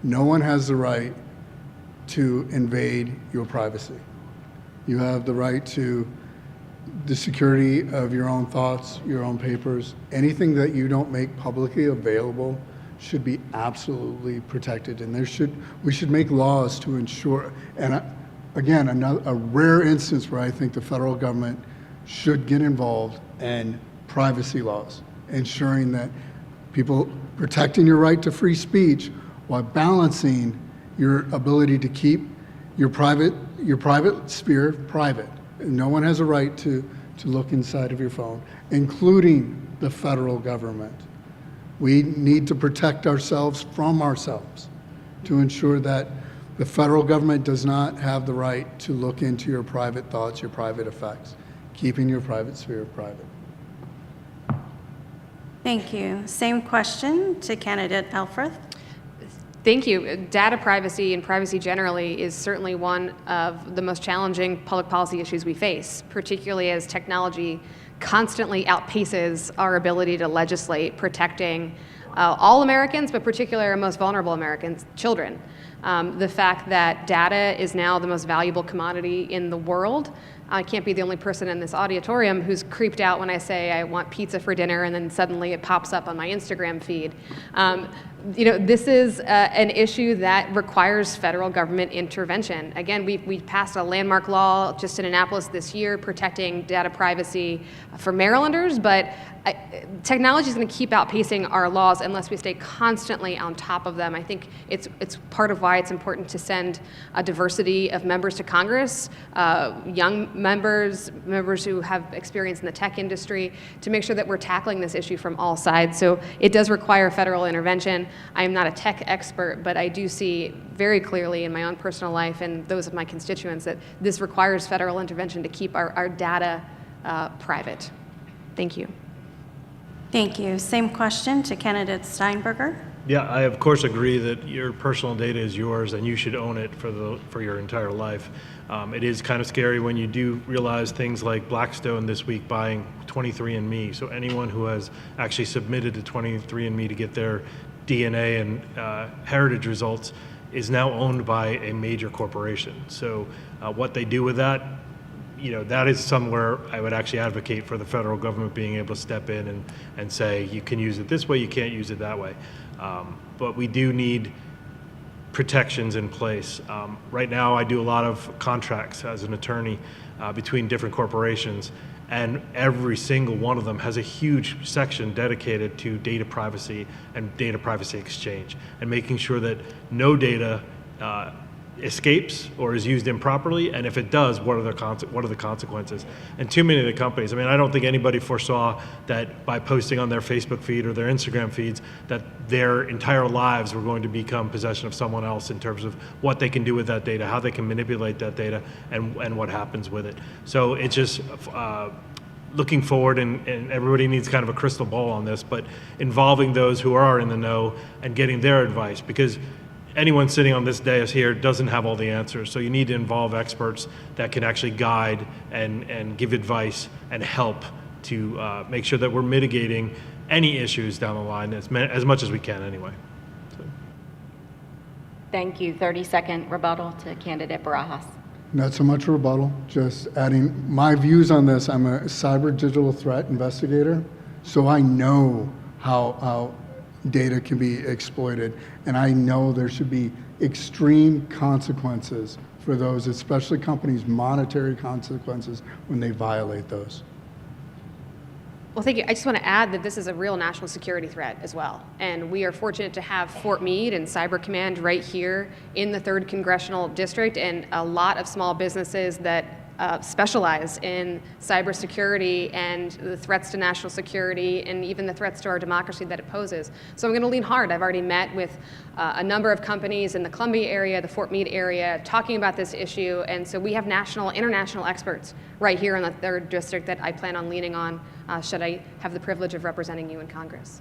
no one has the right to invade your privacy. You have the right to the security of your own thoughts, your own papers. Anything that you don't make publicly available should be absolutely protected, and we should make laws to ensure. And again, a rare instance where I think the federal government should get involved in privacy laws, ensuring that people protecting your right to free speech while balancing your ability to keep your private sphere private. No one has a right to look inside of your phone, including the federal government. We need to protect ourselves from ourselves to ensure that the federal government does not have the right to look into your private thoughts, your private effects, keeping your private sphere private. Thank you. Same question to candidate Elfreth. Thank you. Data privacy and privacy generally is certainly one of the most challenging public policy issues we face, particularly as technology constantly outpaces our ability to legislate protecting all Americans, but particularly our most vulnerable Americans, children. The fact that data is now the most valuable commodity in the world. I can't be the only person in this auditorium who's creeped out when I say I want pizza for dinner and then suddenly it pops up on my Instagram feed. This is an issue that requires federal government intervention. Again, we passed a landmark law just in Annapolis this year protecting data privacy for Marylanders, but technology is going to keep outpacing our laws unless we stay constantly on top of them. I think it's part of why it's important to send a diversity of members to Congress, young members who have experience in the tech industry, to make sure that we're tackling this issue from all sides. So it does require federal intervention. I am not a tech expert, but I do see very clearly in my own personal life and those of my constituents that this requires federal intervention to keep our data private. Thank you. Thank you. Same question to candidate Steinberger. Yeah, I of course agree that your personal data is yours and you should own it for your entire life. It is kind of scary when you do realize things like Blackstone this week buying 23andMe. So anyone who has actually submitted to 23andMe to get their DNA and heritage results is now owned by a major corporation. So what they do with that, that is somewhere I would actually advocate for the federal government being able to step in and say, you can use it this way, you can't use it that way. But we do need protections in place. Right now, I do a lot of contracts as an attorney between different corporations, and every single one of them has a huge section dedicated to data privacy and data privacy exchange, and making sure that no data escapes or is used improperly, and if it does, what are the consequences? And too many of the companies, I don't think anybody foresaw that by posting on their Facebook feed or their Instagram feeds that their entire lives were going to become possession of someone else in terms of what they can do with that data, how they can manipulate that data, and what happens with it. So it's just looking forward, and everybody needs kind of a crystal ball on this, but involving those who are in the know and getting their advice, because anyone sitting on this dais here doesn't have all the answers. So you need to involve experts that can actually guide and give advice and help to make sure that we're mitigating any issues down the line as much as we can anyway. So. Thank you. 30-second rebuttal to candidate Barajas. Not so much a rebuttal, just adding my views on this. I'm a cyber digital threat investigator, so I know how data can be exploited, and I know there should be extreme consequences for those, especially companies, monetary consequences when they violate those. Well, thank you. I just want to add that this is a real national security threat as well. And we are fortunate to have Fort Meade and Cyber Command right here in the 3rd Congressional District, and a lot of small businesses that specialize in cybersecurity and the threats to national security and even the threats to our democracy that it poses. So I'm going to lean hard. I've already met with a number of companies in the Columbia area, the Fort Meade area, talking about this issue. And so we have national, international experts right here in the 3rd District that I plan on leaning on should I have the privilege of representing you in Congress.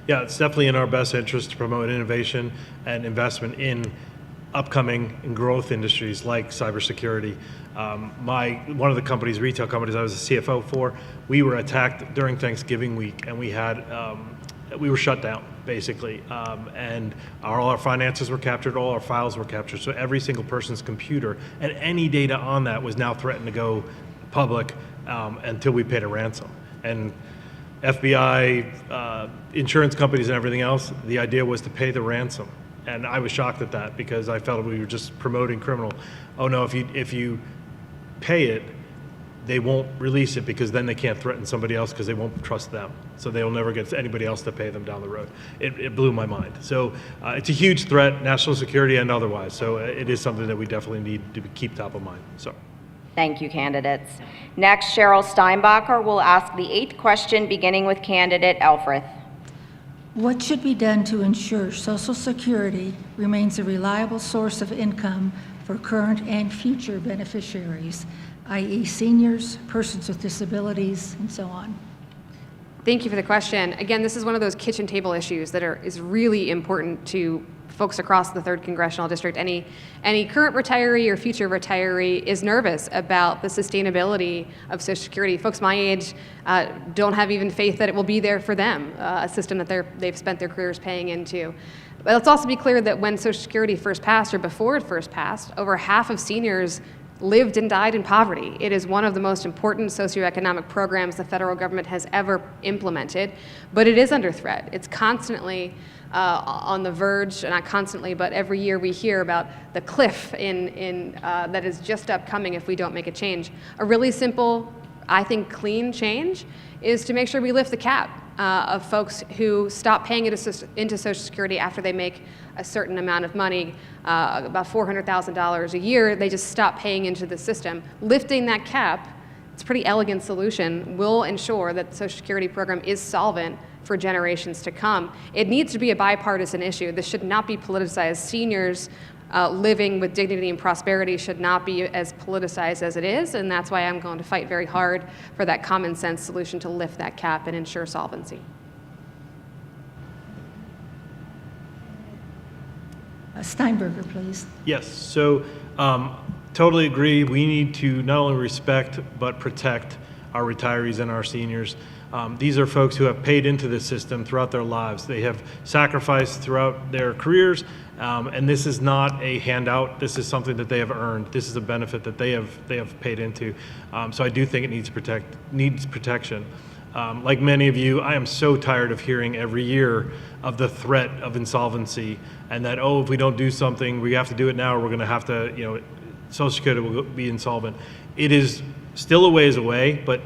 Yeah, it's definitely in our best interest to promote innovation and investment in upcoming and growth industries like cybersecurity. One of the companies, retail companies I was a CFO for, we were attacked during Thanksgiving week, and we were shut down basically, and all our finances were captured, all our files were captured. So every single person's computer and any data on that was now threatened to go public until we paid a ransom. And FBI, insurance companies and everything else, the idea was to pay the ransom. And I was shocked at that because I felt we were just promoting criminal. Oh no, if you pay it, they won't release it because then they can't threaten somebody else because they won't trust them. So they'll never get anybody else to pay them down the road. It blew my mind. So it's a huge threat, national security and otherwise. So it is something that we definitely need to keep top of mind. So. Thank you, candidates. Next, Cheryl Steinbacher will ask the 8th question, beginning with candidate Elfreth. What should be done to ensure Social Security remains a reliable source of income for current and future beneficiaries, i.e. seniors, persons with disabilities, and so on? Thank you for the question. Again, this is one of those kitchen table issues that is really important to folks across the 3rd Congressional District. Any current retiree or future retiree is nervous about the sustainability of Social Security. Folks my age don't have even faith that it will be there for them, a system that they've spent their careers paying into. But let's also be clear that when Social Security first passed, or before it first passed, over half of seniors lived and died in poverty. It is one of the most important socioeconomic programs the federal government has ever implemented, but it is under threat. It's constantly on the verge, not constantly, but every year we hear about the cliff that is just upcoming if we don't make a change. A really simple, I think, clean change is to make sure we lift the cap of folks who stop paying into Social Security after they make a certain amount of money, about $400,000 a year. They just stop paying into the system. Lifting that cap, it's a pretty elegant solution, will ensure that the Social Security program is solvent for generations to come. It needs to be a bipartisan issue. This should not be politicized. Seniors living with dignity and prosperity should not be as politicized as it is, and that's why I'm going to fight very hard for that common sense solution to lift that cap and ensure solvency. Steinberger, please. Yes, so totally agree. We need to not only respect but protect our retirees and our seniors. These are folks who have paid into the system throughout their lives. They have sacrificed throughout their careers, and this is not a handout. This is something that they have earned. This is a benefit that they have paid into. So I do think it needs protection. Like many of you, I am so tired of hearing every year of the threat of insolvency and that, oh, if we don't do something, we have to do it now, or we're going to have to, Social Security will be insolvent. It is still a ways away, but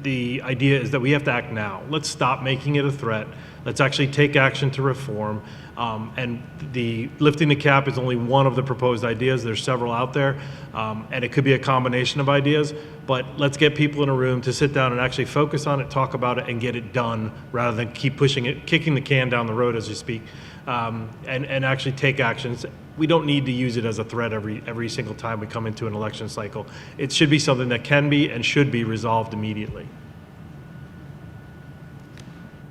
the idea is that we have to act now. Let's stop making it a threat. Let's actually take action to reform. And the lifting the cap is only one of the proposed ideas. There's several out there, and it could be a combination of ideas. But let's get people in a room to sit down and actually focus on it, talk about it, and get it done, rather than keep pushing it, kicking the can down the road, as you speak, and actually take actions. We don't need to use it as a threat every single time we come into an election cycle. It should be something that can be and should be resolved immediately.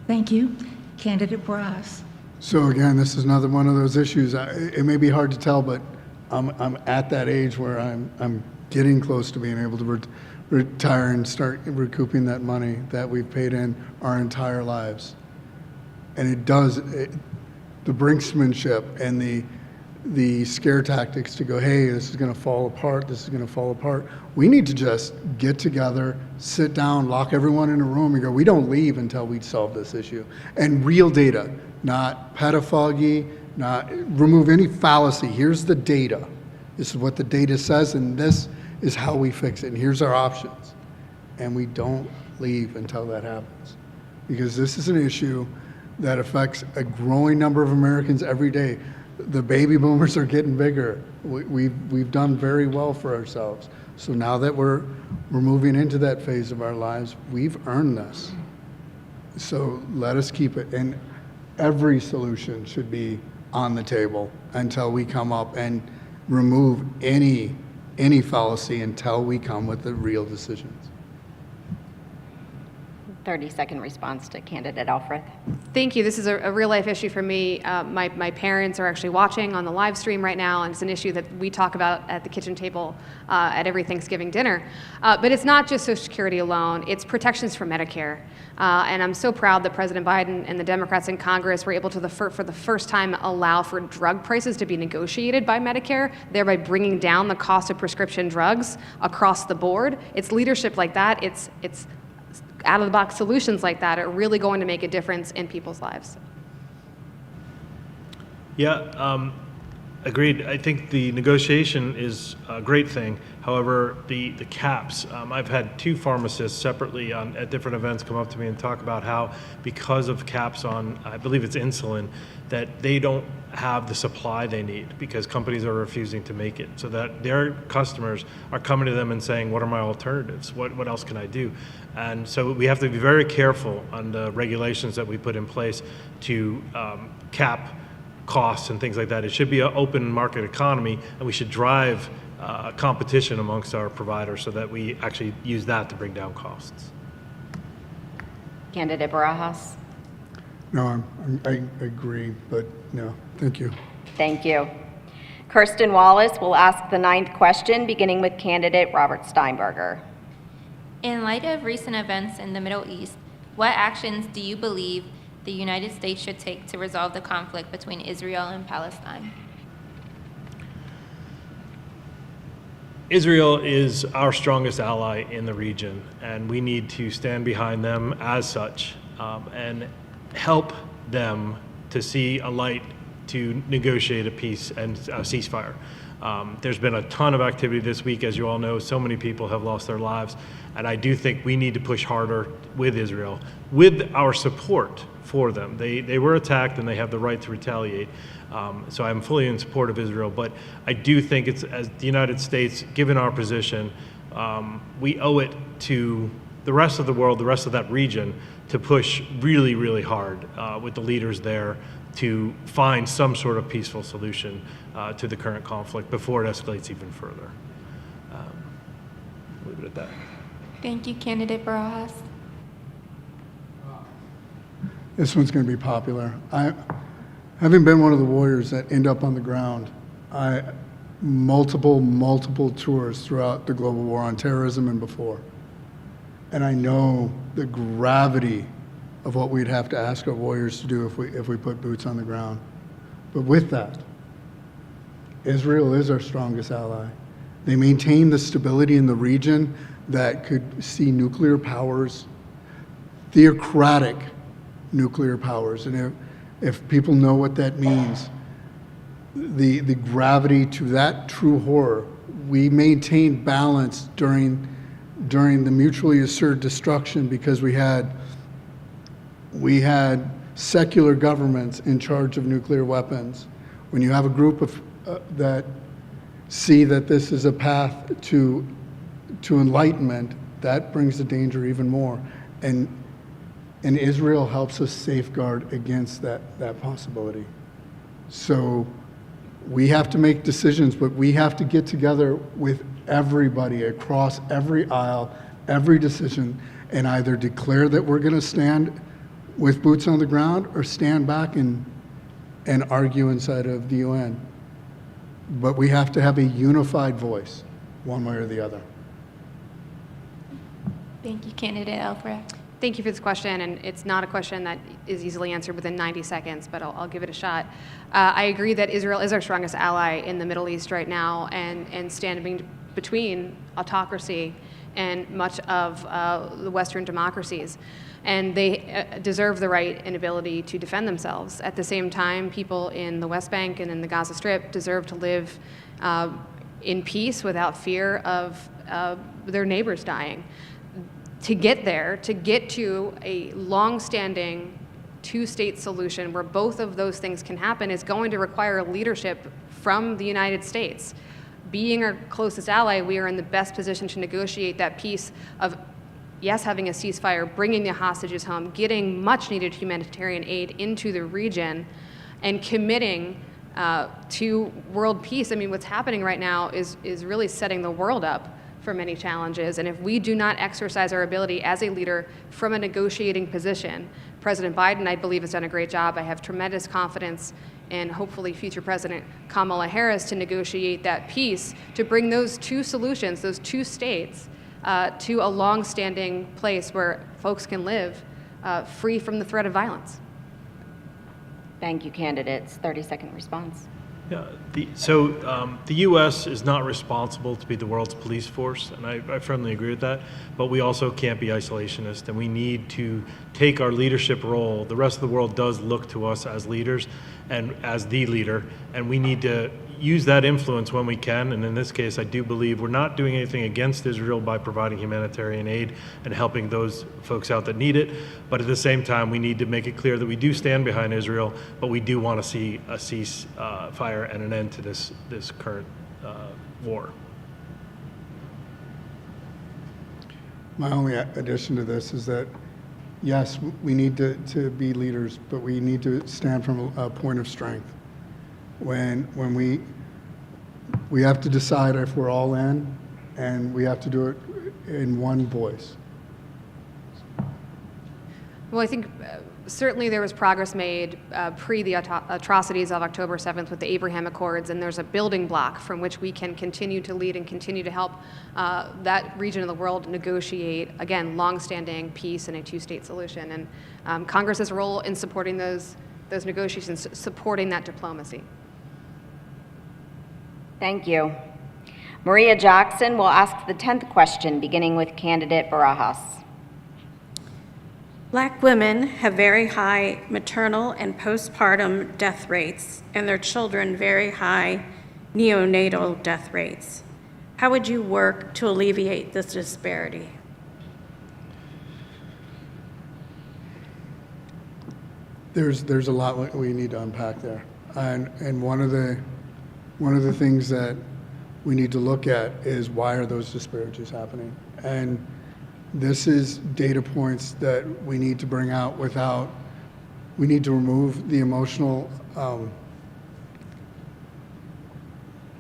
Thank you. Candidate Bras. So again, this is another one of those issues. It may be hard to tell, but I'm at that age where I'm getting close to being able to retire and start recouping that money that we've paid in our entire lives. And the brinksmanship and the scare tactics to go, hey, this is going to fall apart, this is going to fall apart. We need to just get together, sit down, lock everyone in a room and go, we don't leave until we solve this issue. And real data, not pedophagy, not remove any fallacy. Here's the data. This is what the data says, and this is how we fix it. And here's our options. And we don't leave until that happens. Because this is an issue that affects a growing number of Americans every day. The baby boomers are getting bigger. We've done very well for ourselves. So now that we're moving into that phase of our lives, we've earned this. So let us keep it. And every solution should be on the table until we come up and remove any fallacy until we come with the real decisions. 30-second response to candidate Elfreth. Thank you. This is a real life issue for me. My parents are actually watching on the live stream right now, and it's an issue that we talk about at the kitchen table at every Thanksgiving dinner. But it's not just Social Security alone, it's protections for Medicare. And I'm so proud that President Biden and the Democrats in Congress were able to, for the first time, allow for drug prices to be negotiated by Medicare, thereby bringing down the cost of prescription drugs across the board. It's leadership like that. It's out-of-the-box solutions like that are really going to make a difference in people's lives. Yeah, agreed. I think the negotiation is a great thing. However, the caps, I've had two pharmacists separately at different events come up to me and talk about how because of caps on, I believe it's insulin, that they don't have the supply they need because companies are refusing to make it. So that their customers are coming to them and saying, what are my alternatives? What else can I do? And so we have to be very careful on the regulations that we put in place to cap costs and things like that. It should be an open market economy, and we should drive competition amongst our providers so that we actually use that to bring down costs. Candidate Barajas. No, I agree, but no, thank you. Thank you. Kirsten Wallace will ask the 9th question, beginning with candidate Robert Steinberger. In light of recent events in the Middle East, what actions do you believe the United States should take to resolve the conflict between Israel and Palestine? Israel is our strongest ally in the region, and we need to stand behind them as such and help them to see a light to negotiate a peace and a ceasefire. There's been a ton of activity this week, as you all know. So many people have lost their lives, and I do think we need to push harder with Israel, with our support for them. They were attacked, and they have the right to retaliate. So I'm fully in support of Israel, but I do think it's, as the United States, given our position, we owe it to the rest of the world, the rest of that region, to push really, really hard with the leaders there to find some sort of peaceful solution to the current conflict before it escalates even further. Leave it at that. Thank you, Candidate Barajas. This one's going to be popular. Having been one of the warriors that end up on the ground, multiple tours throughout the global war on terrorism and before. And I know the gravity of what we'd have to ask our warriors to do if we put boots on the ground. But with that, Israel is our strongest ally. They maintain the stability in the region that could see nuclear powers, theocratic nuclear powers. And if people know what that means, the gravity to that true horror, we maintained balance during the mutually assured destruction because we had secular governments in charge of nuclear weapons. When you have a group of that see that this is a path to enlightenment, that brings the danger even more. And Israel helps us safeguard against that possibility. So we have to make decisions, but we have to get together with everybody across every aisle, every decision, and either declare that we're going to stand with boots on the ground or stand back and argue inside of the UN. But we have to have a unified voice, one way or the other. Thank you, Candidate Albrecht. Thank you for this question, and it's not a question that is easily answered within 90 seconds, but I'll give it a shot. I agree that Israel is our strongest ally in the Middle East right now and standing between autocracy and much of the Western democracies. And they deserve the right and ability to defend themselves. At the same time, people in the West Bank and in the Gaza Strip deserve to live in peace without fear of their neighbors dying. To get there, to get to a long-standing two-state solution where both of those things can happen is going to require leadership from the United States. Being our closest ally, we are in the best position to negotiate that peace of, yes, having a ceasefire, bringing the hostages home, getting much-needed humanitarian aid into the region, and committing to world peace. I mean, what's happening right now is really setting the world up for many challenges, and if we do not exercise our ability as a leader from a negotiating position, President Biden, I believe, has done a great job. I have tremendous confidence in hopefully future President Kamala Harris to negotiate that peace, to bring those two solutions, those two states, to a long-standing place where folks can live free from the threat of violence. Thank you, candidates. 30-second response. Yeah, the U.S. is not responsible to be the world's police force, and I firmly agree with that, but we also can't be isolationist, and we need to take our leadership role. The rest of the world does look to us as leaders and as the leader, and we need to use that influence when we can, and in this case, I do believe we're not doing anything against Israel by providing humanitarian aid and helping those folks out that need it, but at the same time, we need to make it clear that we do stand behind Israel, but we do want to see a ceasefire and an end to this current war. My only addition to this is that, yes, we need to be leaders, but we need to stand from a point of strength. When we have to decide if we're all in, and we have to do it in one voice. Well, I think certainly there was progress made pre the atrocities of October 7th with the Abraham Accords, and there's a building block from which we can continue to lead and continue to help that region of the world negotiate, again, longstanding peace and a two-state solution. And Congress's role in supporting those negotiations, supporting that diplomacy. Thank you. Maria Jackson will ask the 10th question, beginning with candidate Barajas. Black women have very high maternal and postpartum death rates, and their children very high neonatal death rates. How would you work to alleviate this disparity? There's a lot we need to unpack there, and one of the things that we need to look at is why are those disparities happening? And this is data points that we need to bring out we need to remove the emotional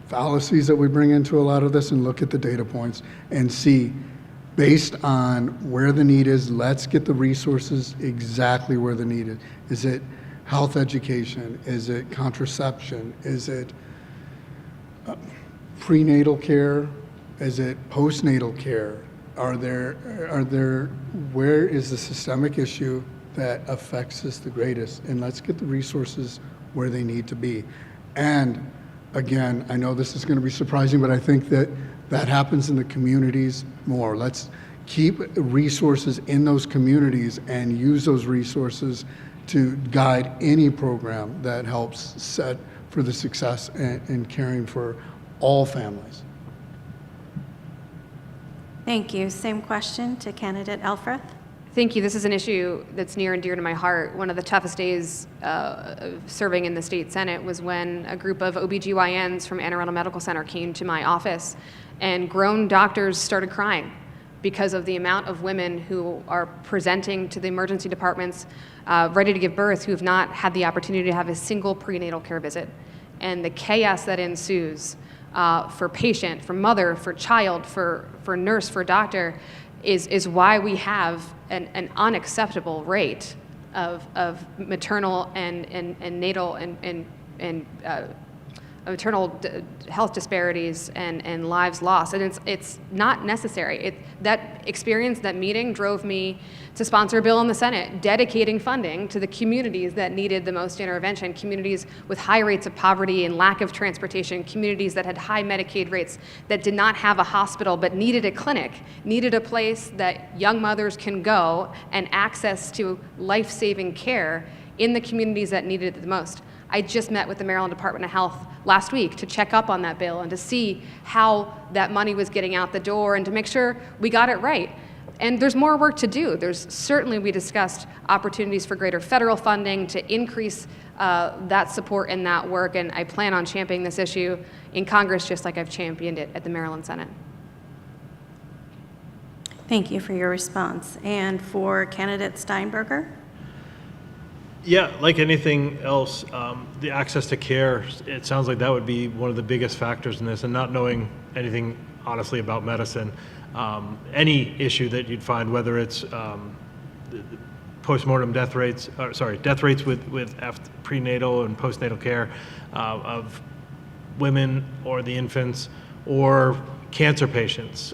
fallacies that we bring into a lot of this and look at the data points and see, based on where the need is, let's get the resources exactly where the need is. Is it health education? Is it contraception? Is it prenatal care? Is it postnatal care? Where is the systemic issue that affects us the greatest? And let's get the resources where they need to be. And again, I know this is going to be surprising, but I think that happens in the communities more. Let's keep resources in those communities and use those resources to guide any program that helps set for the success and caring for all families. Thank you. Same question to candidate Elfreth. Thank you. This is an issue that's near and dear to my heart. One of the toughest days serving in the state Senate was when a group of OBGYNs from Anne Arundel Medical Center came to my office, and grown doctors started crying because of the amount of women who are presenting to the emergency departments ready to give birth who have not had the opportunity to have a single prenatal care visit. And the chaos that ensues for patient, for mother, for child, for nurse, for doctor, is why we have an unacceptable rate of maternal and natal and maternal health disparities and lives lost, and it's not necessary. That experience, that meeting, drove me to sponsor a bill in the Senate dedicating funding to the communities that needed the most intervention, communities with high rates of poverty and lack of transportation, communities that had high Medicaid rates, that did not have a hospital but needed a clinic, needed a place that young mothers can go and access to life-saving care in the communities that needed it the most. I just met with the Maryland Department of Health last week to check up on that bill and to see how that money was getting out the door and to make sure we got it right. And there's more work to do. We discussed opportunities for greater federal funding to increase that support and that work, and I plan on championing this issue in Congress just like I've championed it at the Maryland Senate. Thank you for your response. And for candidate Steinberger? Yeah, like anything else, the access to care, it sounds like that would be one of the biggest factors in this, and not knowing anything honestly about medicine. Any issue that you'd find, whether it's postmortem death rates, death rates with prenatal and postnatal care of women or the infants, or cancer patients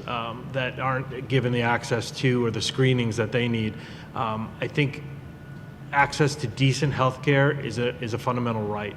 that aren't given the access to or the screenings that they need. I think access to decent health care is a fundamental right.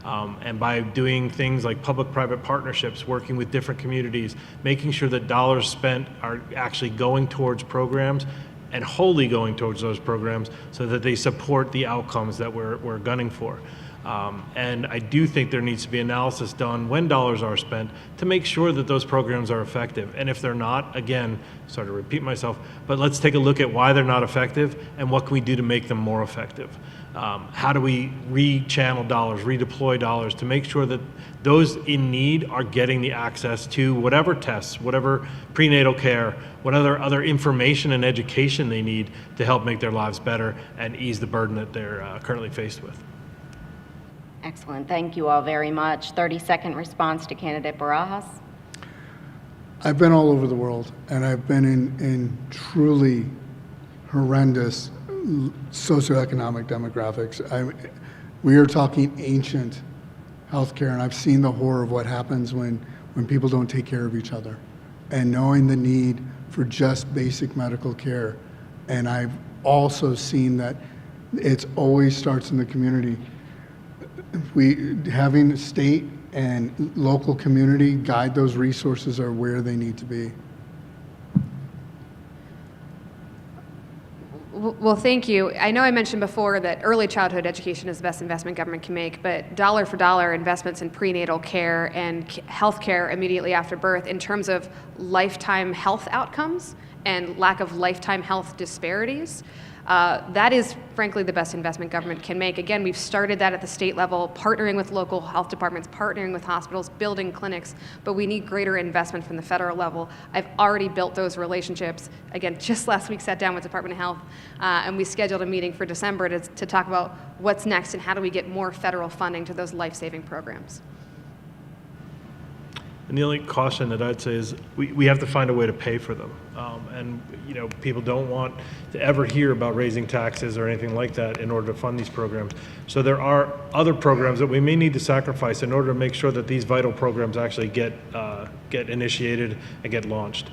And by doing things like public-private partnerships, working with different communities, making sure that dollars spent are actually going towards programs and wholly going towards those programs so that they support the outcomes that we're gunning for. And I do think there needs to be analysis done when dollars are spent to make sure that those programs are effective. And if they're not, again, sorry to repeat myself, but let's take a look at why they're not effective and what can we do to make them more effective. How do we rechannel dollars, redeploy dollars to make sure that those in need are getting the access to whatever tests, whatever prenatal care, whatever other information and education they need to help make their lives better and ease the burden that they're currently faced with. Excellent. Thank you all very much. 30-second response to candidate Barajas. I've been all over the world, and I've been in truly horrendous socioeconomic demographics. We are talking ancient healthcare, and I've seen the horror of what happens when people don't take care of each other, and knowing the need for just basic medical care. And I've also seen that it always starts in the community. Having state and local community guide those resources are where they need to be. Well, thank you. I know I mentioned before that early childhood education is the best investment government can make, but dollar for dollar investments in prenatal care and health care immediately after birth in terms of lifetime health outcomes and lack of lifetime health disparities, that is frankly the best investment government can make. Again, we've started that at the state level, partnering with local health departments, partnering with hospitals, building clinics, but we need greater investment from the federal level. I've already built those relationships. Again, just last week sat down with Department of Health and we scheduled a meeting for December to talk about what's next and how do we get more federal funding to those life-saving programs. And the only caution that I'd say is we have to find a way to pay for them. And you know, people don't want to ever hear about raising taxes or anything like that in order to fund these programs. So there are other programs that we may need to sacrifice in order to make sure that these vital programs actually get initiated and get launched.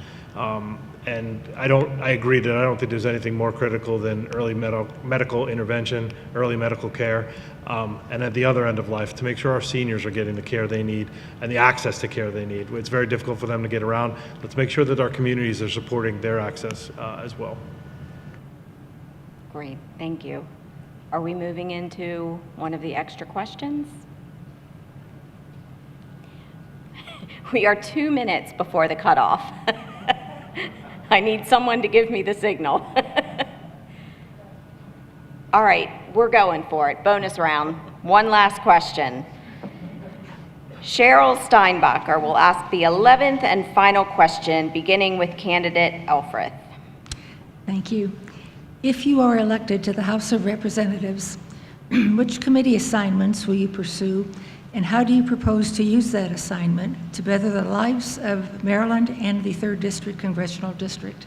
And I agree that I don't think there's anything more critical than early medical intervention, early medical care, and at the other end of life, to make sure our seniors are getting the care they need and the access to care they need. It's very difficult for them to get around. Let's make sure that our communities are supporting their access as well. Great, thank you. Are we moving into one of the extra questions? We are 2 minutes before the cutoff. I need someone to give me the signal. All right, we're going for it. Bonus round. One last question. Cheryl Steinbacher will ask the 11th and final question, beginning with candidate Elfreth. Thank you. If you are elected to the House of Representatives, which committee assignments will you pursue, and how do you propose to use that assignment to better the lives of Maryland and the 3rd District Congressional District?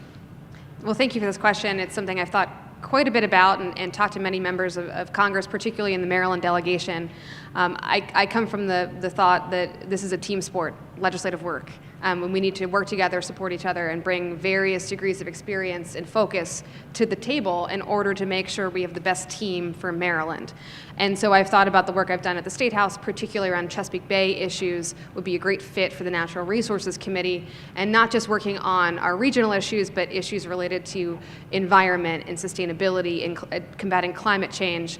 Well, thank you for this question. It's something I've thought quite a bit about and talked to many members of Congress, particularly in the Maryland delegation. I come from the thought that this is a team sport, legislative work. And we need to work together, support each other, and bring various degrees of experience and focus to the table in order to make sure we have the best team for Maryland. And so I've thought about the work I've done at the State House, particularly around Chesapeake Bay issues, would be a great fit for the Natural Resources Committee, and not just working on our regional issues, but issues related to environment and sustainability and combating climate change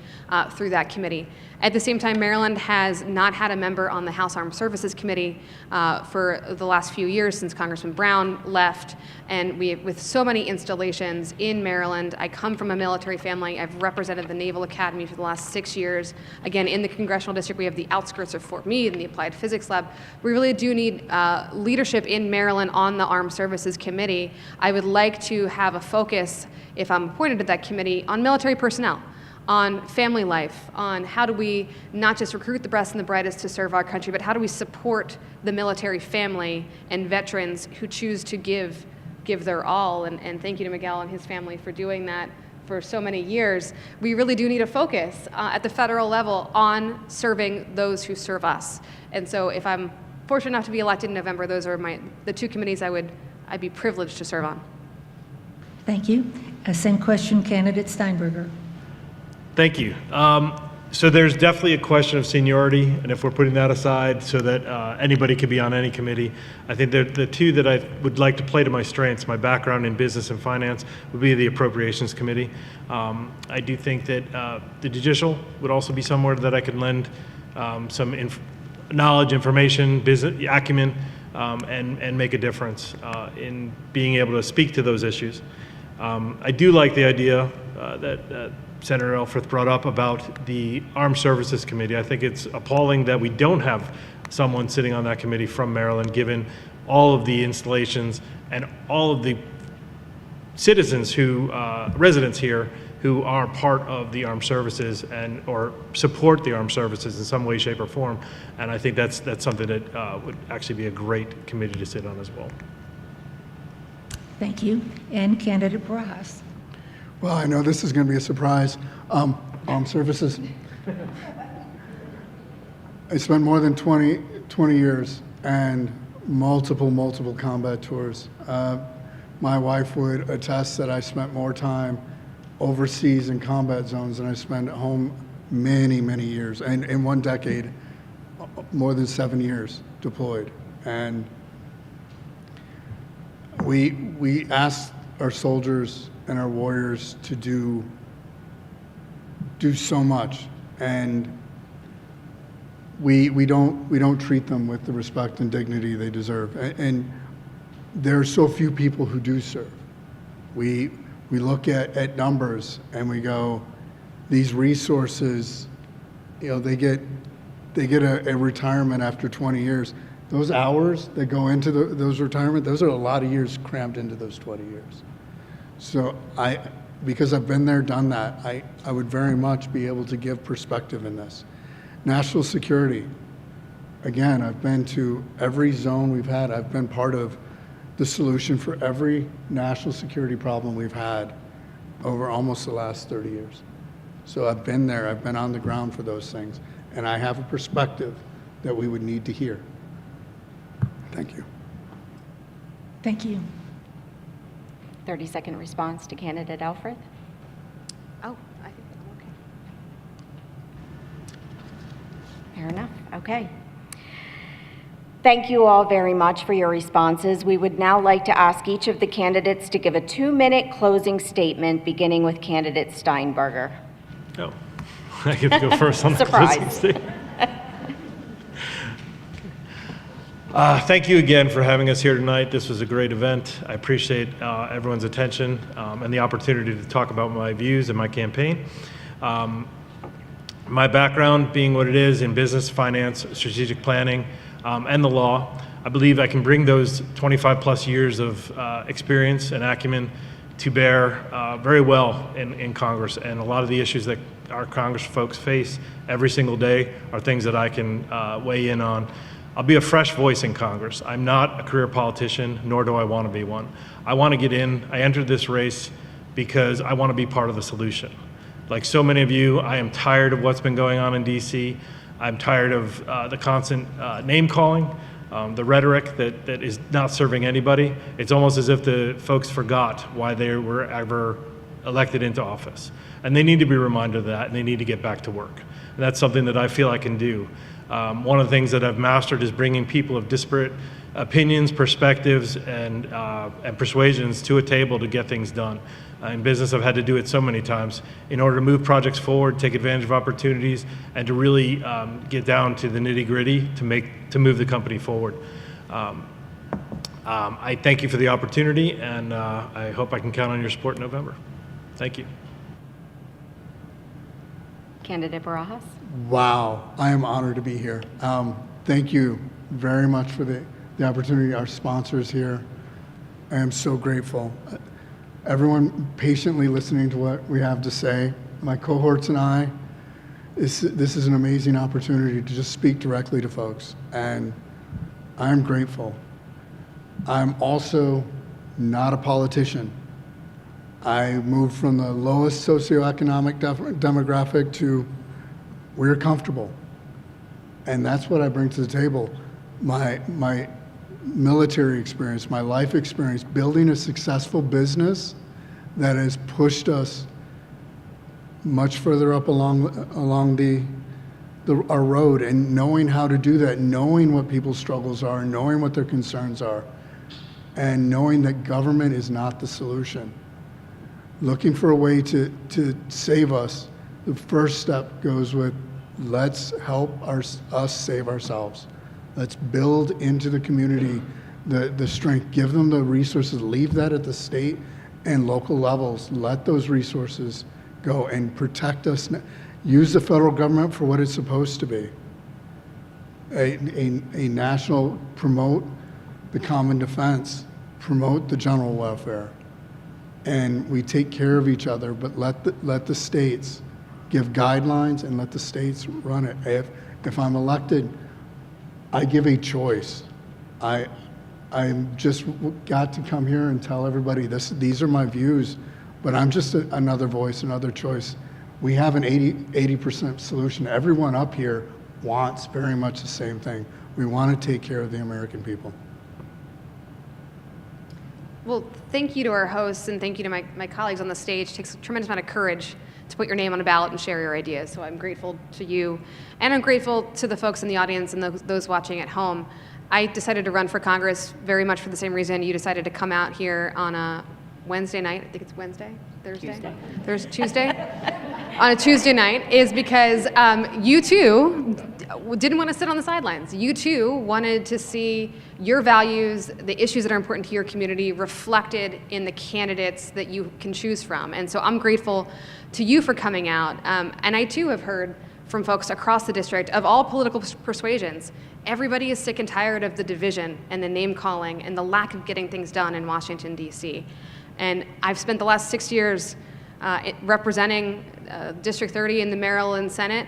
through that committee. At the same time, Maryland has not had a member on the House Armed Services Committee for the last few years since Congressman Brown left, and with so many installations in Maryland. I come from a military family. I've represented the Naval Academy for the last 6 years. Again, in the Congressional District, we have the outskirts of Fort Meade and the Applied Physics Lab. We really do need leadership in Maryland on the Armed Services Committee. I would like to have a focus, if I'm appointed to that committee, on military personnel, on family life, on how do we not just recruit the best and the brightest to serve our country, but how do we support the military family and veterans who choose to give their all. And thank you to Miguel and his family for doing that for so many years. We really do need a focus at the federal level on serving those who serve us. And so if I'm fortunate enough to be elected in November, those are the 2 committees I'd be privileged to serve on. Thank you. Same question, candidate Steinberger. Thank you. So there's definitely a question of seniority, and if we're putting that aside so that anybody could be on any committee, I think that the two that I would like to play to my strengths, my background in business and finance, would be the Appropriations Committee. I do think that the Judicial would also be somewhere that I could lend some knowledge, information, business acumen, and make a difference in being able to speak to those issues. I do like the idea that Senator Elfreth brought up about the Armed Services Committee. I think it's appalling that we don't have someone sitting on that committee from Maryland, given all of the installations and all of the citizens who, residents here, who are part of the armed services or support the armed services in some way, shape, or form. And I think that's something that would actually be a great committee to sit on as well. Thank you. And Candidate Barajas. Well, I know this is going to be a surprise. Armed Services. I spent more than 20 years and multiple combat tours. My wife would attest that I spent more time overseas in combat zones than I spent at home many years. And in one decade, more than 7 years deployed. And we asked our soldiers and our warriors to do so much, and we don't treat them with the respect and dignity they deserve. And there are so few people who do serve. We look at numbers and we go, these resources, they get a retirement after 20 years. Those hours that go into those retirement, those are a lot of years crammed into those 20 years. So because I've been there, done that, I would very much be able to give perspective in this. National security, again, I've been to every zone we've had. I've been part of the solution for every national security problem we've had over almost the last 30 years. So I've been there, I've been on the ground for those things, and I have a perspective that we would need to hear. Thank you. Thank you. 30-second response to candidate Elfreth. Oh, I think I'm okay. Fair enough. Okay. Thank you all very much for your responses. We would now like to ask each of the candidates to give a 2-minute closing statement, beginning with candidate Steinberger. Oh, I get to go first on the Surprise. closing statement. Thank you again for having us here tonight. This was a great event. I appreciate everyone's attention and the opportunity to talk about my views and my campaign. My background being what it is in business, finance, strategic planning, and the law, I believe I can bring those 25 plus years of experience and acumen to bear very well in Congress. And a lot of the issues that our Congress folks face every single day are things that I can weigh in on. I'll be a fresh voice in Congress. I'm not a career politician, nor do I want to be one. I want to get in. I entered this race because I want to be part of the solution. Like so many of you, I am tired of what's been going on in DC. I'm tired of the constant name calling, the rhetoric that is not serving anybody. It's almost as if the folks forgot why they were ever elected into office. And they need to be reminded of that, and they need to get back to work. And that's something that I feel I can do. One of the things that I've mastered is bringing people of disparate opinions, perspectives, and persuasions to a table to get things done. In business, I've had to do it so many times in order to move projects forward, take advantage of opportunities, and to really get down to the nitty-gritty to move the company forward. I thank you for the opportunity, and I hope I can count on your support in November. Thank you. Candidate Barajas. Wow, I am honored to be here. Thank you very much for the opportunity. Our sponsors here, I am so grateful. Everyone patiently listening to what we have to say. My cohorts and I, this is an amazing opportunity to just speak directly to folks, and I'm grateful. I'm also not a politician. I moved from the lowest socioeconomic demographic to we're comfortable. And that's what I bring to the table. My military experience, my life experience, building a successful business that has pushed us much further up along our road, and knowing how to do that, knowing what people's struggles are, knowing what their concerns are, and knowing that government is not the solution. Looking for a way to save us, the first step goes with, let's help us save ourselves. Let's build into the community the strength, give them the resources, leave that at the state and local levels. Let those resources go and protect us. Use the federal government for what it's supposed to be. A national, promote the common defense, promote the general welfare. And we take care of each other, but let the states give guidelines and let the states run it. If I'm elected, I give a choice. I'm just got to come here and tell everybody these are my views, but I'm just another voice, another choice. We have an 80% solution. Everyone up here wants very much the same thing. We want to take care of the American people. Well, thank you to our hosts, and thank you to my colleagues on the stage. It takes a tremendous amount of courage to put your name on a ballot and share your ideas. So I'm grateful to you, and I'm grateful to the folks in the audience and those watching at home. I decided to run for Congress very much for the same reason you decided to come out here on a Wednesday night. I think it's Wednesday? Thursday? Tuesday? On a Tuesday night, is because you too didn't want to sit on the sidelines. You too wanted to see your values, the issues that are important to your community, reflected in the candidates that you can choose from. And so I'm grateful to you for coming out. And I too have heard from folks across the district of all political persuasions. Everybody is sick and tired of the division and the name calling and the lack of getting things done in Washington, D.C. And I've spent the last 6 years representing District 30 in the Maryland Senate,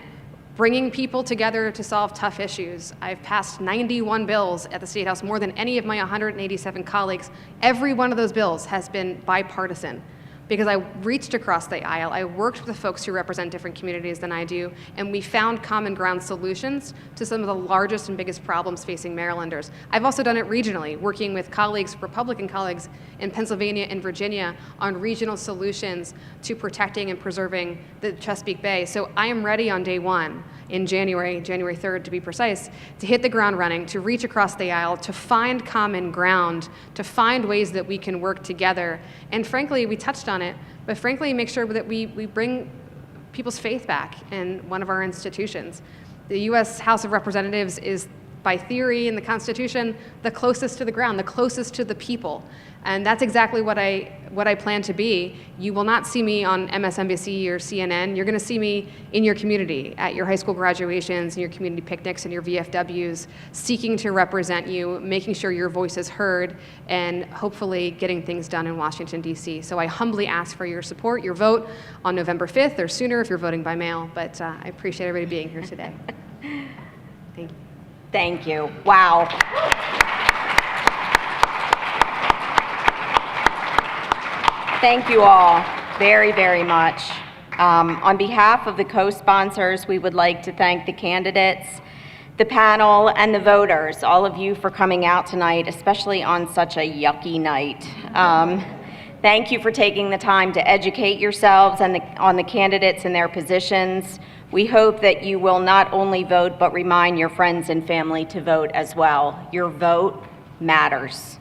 bringing people together to solve tough issues. I've passed 91 bills at the State House, more than any of my 187 colleagues. Every one of those bills has been bipartisan, because I reached across the aisle. I worked with the folks who represent different communities than I do, and we found common ground solutions to some of the largest and biggest problems facing Marylanders. I've also done it regionally, working with colleagues, Republican colleagues in Pennsylvania and Virginia on regional solutions to protecting and preserving the Chesapeake Bay. So I am ready on day one, in January 3rd to be precise, to hit the ground running, to reach across the aisle, to find common ground, to find ways that we can work together. And frankly, we touched on it, but frankly, make sure that we bring people's faith back in one of our institutions. The U.S. House of Representatives is, by theory in the Constitution, the closest to the ground, the closest to the people. And that's exactly what I plan to be. You will not see me on MSNBC or CNN. You're going to see me in your community, at your high school graduations, and your community picnics, and your VFWs, seeking to represent you, making sure your voice is heard, and hopefully getting things done in Washington, D.C. So I humbly ask for your support, your vote on November 5th or sooner if you're voting by mail. But I appreciate everybody being here today. Thank you. Thank you. Wow. Thank you all very, very much. On behalf of the co-sponsors, we would like to thank the candidates, the panel, and the voters, all of you for coming out tonight, especially on such a yucky night. Thank you for taking the time to educate yourselves on the candidates and their positions. We hope that you will not only vote, but remind your friends and family to vote as well. Your vote matters.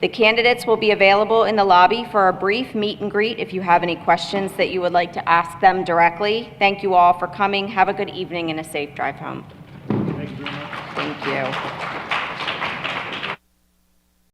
The candidates will be available in the lobby for a brief meet and greet if you have any questions that you would like to ask them directly. Thank you all for coming. Have a good evening and a safe drive home. Thank you very much. Thank you.